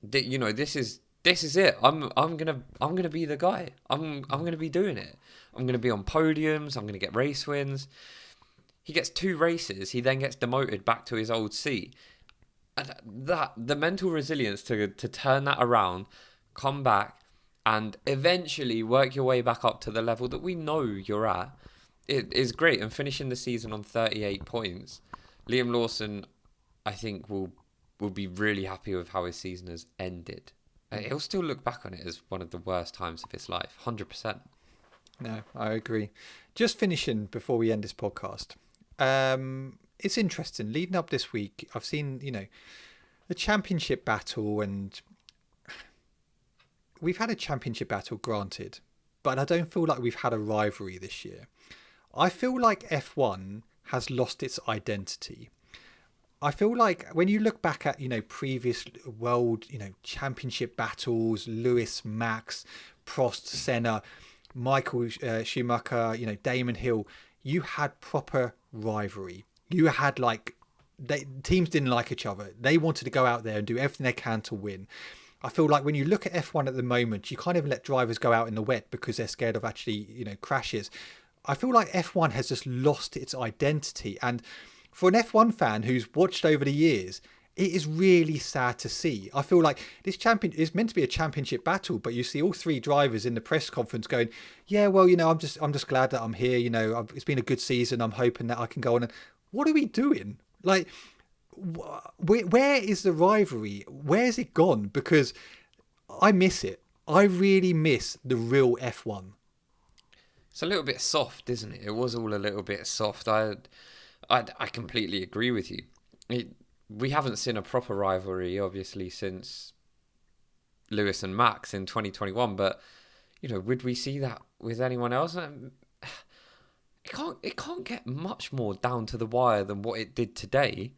This is it. I'm gonna be the guy. I'm gonna be doing it. I'm gonna be on podiums. I'm gonna get race wins. he gets 2 races, he then gets demoted back to his old seat. And the mental resilience to turn that around, come back, and eventually work your way back up to the level that we know you're at, it is great. And finishing the season on 38 points, Liam Lawson, I think, will be really happy with how his season has ended. He'll still look back on it as one of the worst times of his life, 100%. No, I agree. Just finishing before we end this podcast. It's interesting. Leading up this week, I've seen, the championship battle, and we've had a championship battle, granted, but I don't feel like we've had a rivalry this year. I feel like F1 has lost its identity. I feel like when you look back at, previous world, championship battles, Lewis, Max, Prost, Senna, Michael Schumacher, Damon Hill, you had proper rivalry. You had teams didn't like each other. They wanted to go out there and do everything they can to win. I feel like when you look at F1 at the moment, you kind of let drivers go out in the wet because they're scared of actually, crashes. I feel like F1 has just lost its identity. And for an F1 fan who's watched over the years, it is really sad to see. I feel like this champion is meant to be a championship battle, but you see all 3 drivers in the press conference going, "Yeah, well, I'm just glad that I'm here. It's been a good season. I'm hoping that I can go on." And what are we doing? Where is the rivalry? Where's it gone? Because I miss it. I really miss the real F1. It's a little bit soft, isn't it? It was all a little bit soft. I completely agree with you. We haven't seen a proper rivalry, obviously, since Lewis and Max in 2021. But would we see that with anyone else? It can't get much more down to the wire than what it did today,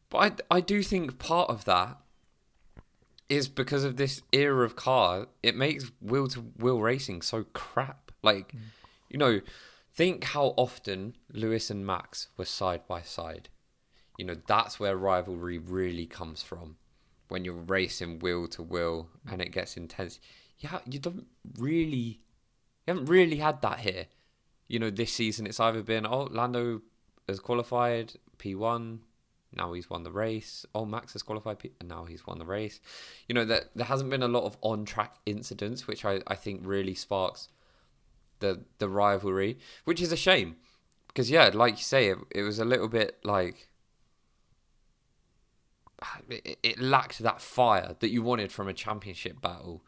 But I do think part of that is because of this era of car. It makes wheel-to-wheel racing so crap. Think how often Lewis and Max were side by side. That's where rivalry really comes from. When you're racing wheel to wheel and it gets intense. You haven't really had that here. This season it's either been, Lando has qualified P1, now he's won the race. Max has qualified and now he's won the race. There hasn't been a lot of on-track incidents, which I think really sparks the rivalry, which is a shame. Because, like you say, it was a little bit like... It lacked that fire that you wanted from a championship battle,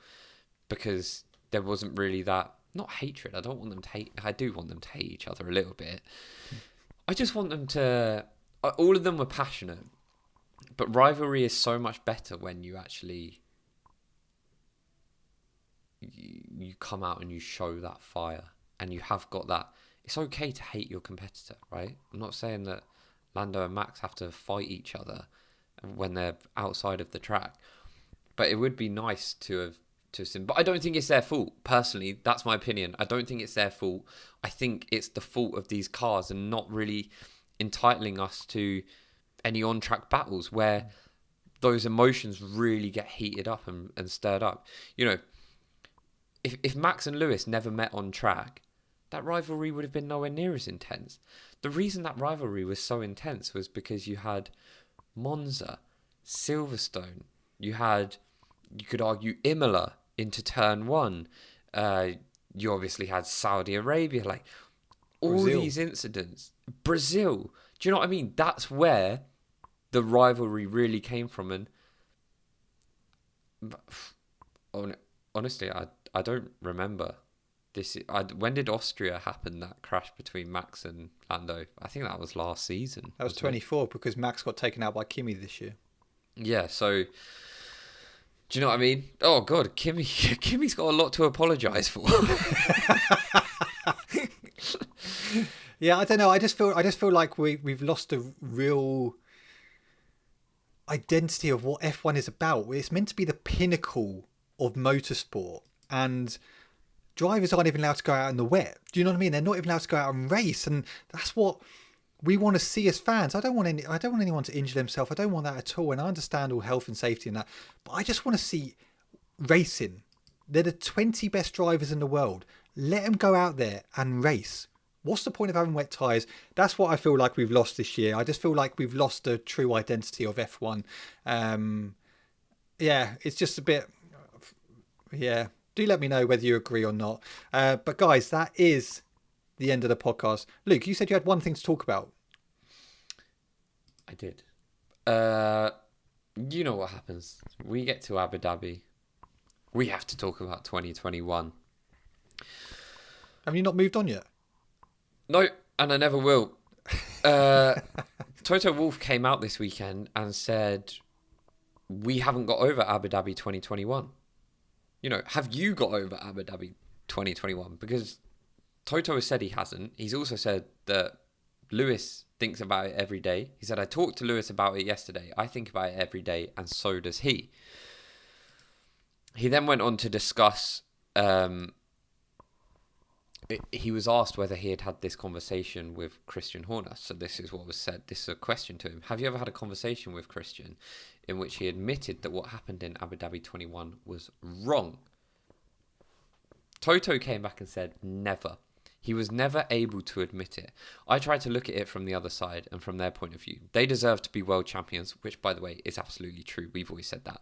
because there wasn't really that... Not hatred. I don't want them to hate. I do want them to hate each other a little bit. I just want them to... All of them were passionate, but rivalry is so much better when you actually... You come out and you show that fire, and you have got that. It's okay to hate your competitor, right? I'm not saying that Lando and Max have to fight each other when they're outside of the track, but it would be nice to have seen. But I don't think it's their fault. Personally, that's my opinion. I don't think it's their fault. I think it's the fault of these cars and not really entitling us to any on-track battles where those emotions really get heated up and stirred up. If Max and Lewis never met on track, that rivalry would have been nowhere near as intense. The reason that rivalry was so intense was because you had Monza, Silverstone, you could argue Imola into turn 1, you obviously had Saudi Arabia, all these incidents. Brazil, do you know what I mean? That's where the rivalry really came from. And honestly, I don't remember this. When did Austria happen, that crash between Max and Lando? I think that was last season. That was 24, because Max got taken out by Kimi this year. Yeah, so do you know what I mean? Oh God, Kimi's got a lot to apologise for. Yeah, I don't know. I just feel like we've lost a real identity of what F1 is about. It's meant to be the pinnacle of motorsport, and drivers aren't even allowed to go out in the wet. Do you know what I mean? They're not even allowed to go out and race, and that's what we want to see as fans. I don't want anyone to injure themselves. I don't want that at all. And I understand all health and safety and that, but I just want to see racing. They're the 20 best drivers in the world. Let them go out there and race. What's the point of having wet tyres? That's what I feel like we've lost this year. I just feel like we've lost the true identity of F1. Yeah, it's just a bit... Yeah, do let me know whether you agree or not. But guys, that is the end of the podcast. Luke, you said you had one thing to talk about. I did. You know what happens. We get to Abu Dhabi. We have to talk about 2021. Have you not moved on yet? No, and I never will. Toto Wolff came out this weekend and said, we haven't got over Abu Dhabi 2021. You know, have you got over Abu Dhabi 2021? Because Toto has said he hasn't. He's also said that Lewis thinks about it every day. He said, I talked to Lewis about it yesterday. I think about it every day, and so does he. He then went on to discuss... he was asked whether he had this conversation with Christian Horner. So this is what was said. This is a question to him. Have you ever had a conversation with Christian in which he admitted that what happened in Abu Dhabi 21 was wrong? Toto came back and said, never. He was never able to admit it. I tried to look at it from the other side and from their point of view. They deserve to be world champions, which, by the way, is absolutely true. We've always said that.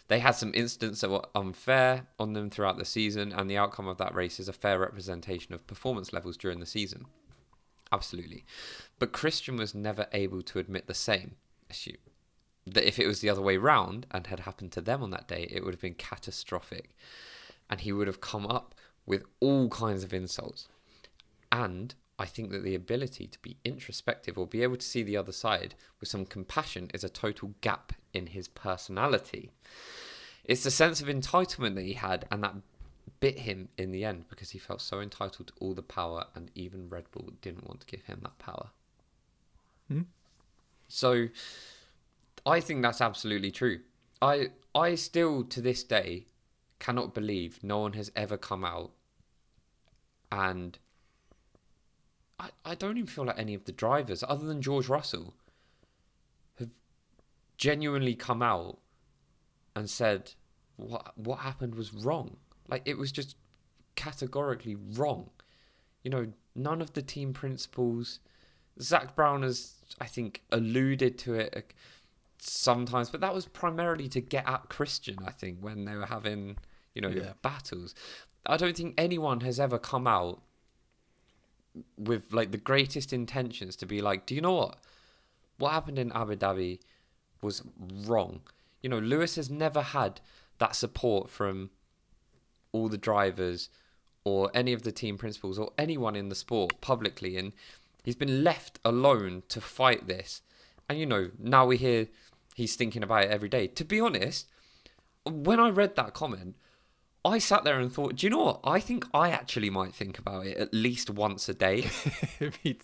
They had some incidents that were unfair on them throughout the season, and the outcome of that race is a fair representation of performance levels during the season. Absolutely. But Christian was never able to admit the same. That if it was the other way round and had happened to them on that day, it would have been catastrophic. And he would have come up with all kinds of insults. And I think that the ability to be introspective or be able to see the other side with some compassion is a total gap in his personality. It's the sense of entitlement that he had, and that bit him in the end because he felt so entitled to all the power, and even Red Bull didn't want to give him that power. So I think that's absolutely true. I still, to this day, cannot believe no one has ever come out and... I don't even feel like any of the drivers, other than George Russell, have genuinely come out and said what happened was wrong. Like, it was just categorically wrong. You know, none of the team principals. Zach Brown has, I think, alluded to it sometimes, but that was primarily to get at Christian, I think, when they were having, battles. I don't think anyone has ever come out with like the greatest intentions to be like, do you know what happened in Abu Dhabi was wrong. You know, Lewis has never had that support from all the drivers or any of the team principals or anyone in the sport publicly, and he's been left alone to fight this. And you know, now we hear he's thinking about it every day. To be honest, when I read that comment, I sat there and thought, do you know what? I think I actually might think about it at least once a day.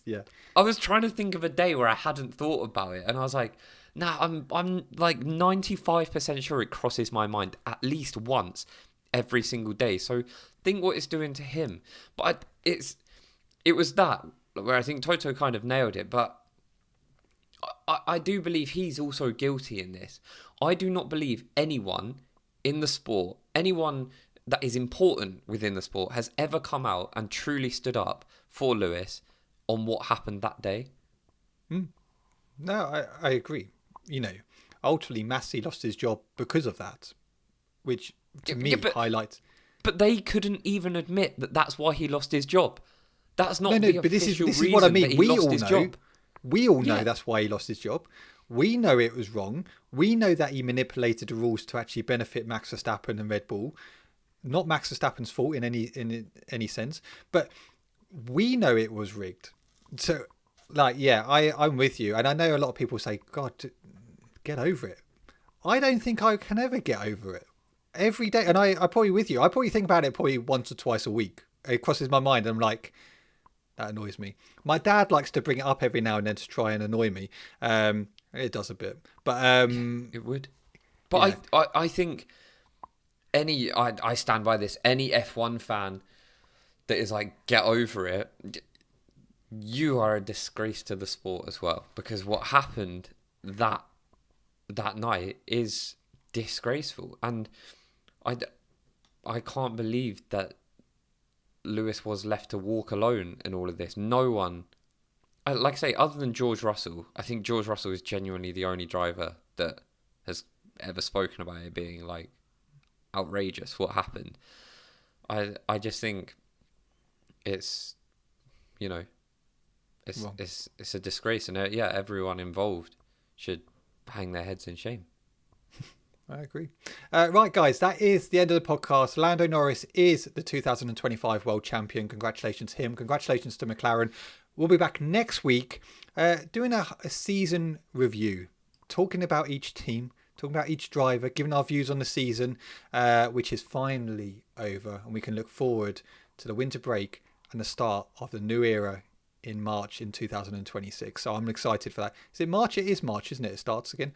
Yeah. I was trying to think of a day where I hadn't thought about it, and I was like, nah, I'm like 95% sure it crosses my mind at least once every single day. So think what it's doing to him. But it was that where I think Toto kind of nailed it. But I do believe he's also guilty in this. I do not believe anyone in the sport, anyone that is important within the sport, has ever come out and truly stood up for Lewis on what happened that day. No, I agree. You know, ultimately, Massey lost his job because of that, which to me highlights. But they couldn't even admit that that's why he lost his job. That's not the but this official is reason what I mean. that he lost his job. We all know that's why he lost his job. We know it was wrong. We know that he manipulated the rules to actually benefit Max Verstappen and Red Bull. Not Max Verstappen's fault in any sense, but we know it was rigged. So, like, yeah, I'm with you. And I know a lot of people say, God, get over it. I don't think I can ever get over it. Every day, and I'm probably with you. I probably think about it probably once or twice a week. It crosses my mind. And I'm like, that annoys me. My dad likes to bring it up every now and then to try and annoy me. It does a bit, but it would. But yeah. I think I stand by this. Any F1 fan that is like, get over it, you are a disgrace to the sport as well. Because what happened that night is disgraceful, and I can't believe that Lewis was left to walk alone in all of this. No one, like I say, other than George Russell, I think George Russell is genuinely the only driver that has ever spoken about it being like outrageous what happened. I just think it's, you know, it's a disgrace, and everyone involved should hang their heads in shame. I agree. Right, guys, that is the end of the podcast. Lando Norris is the 2025 World Champion. Congratulations to him. Congratulations to McLaren. We'll be back next week doing a season review, talking about each team, talking about each driver, giving our views on the season, which is finally over. And we can look forward to the winter break and the start of the new era in March in 2026. So I'm excited for that. Is it March? It is March, isn't it? It starts again.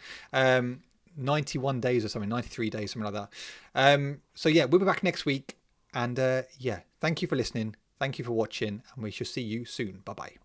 91 days or something, 93 days, something like that. So yeah, we'll be back next week. And thank you for listening. Thank you for watching. And we shall see you soon. Bye-bye.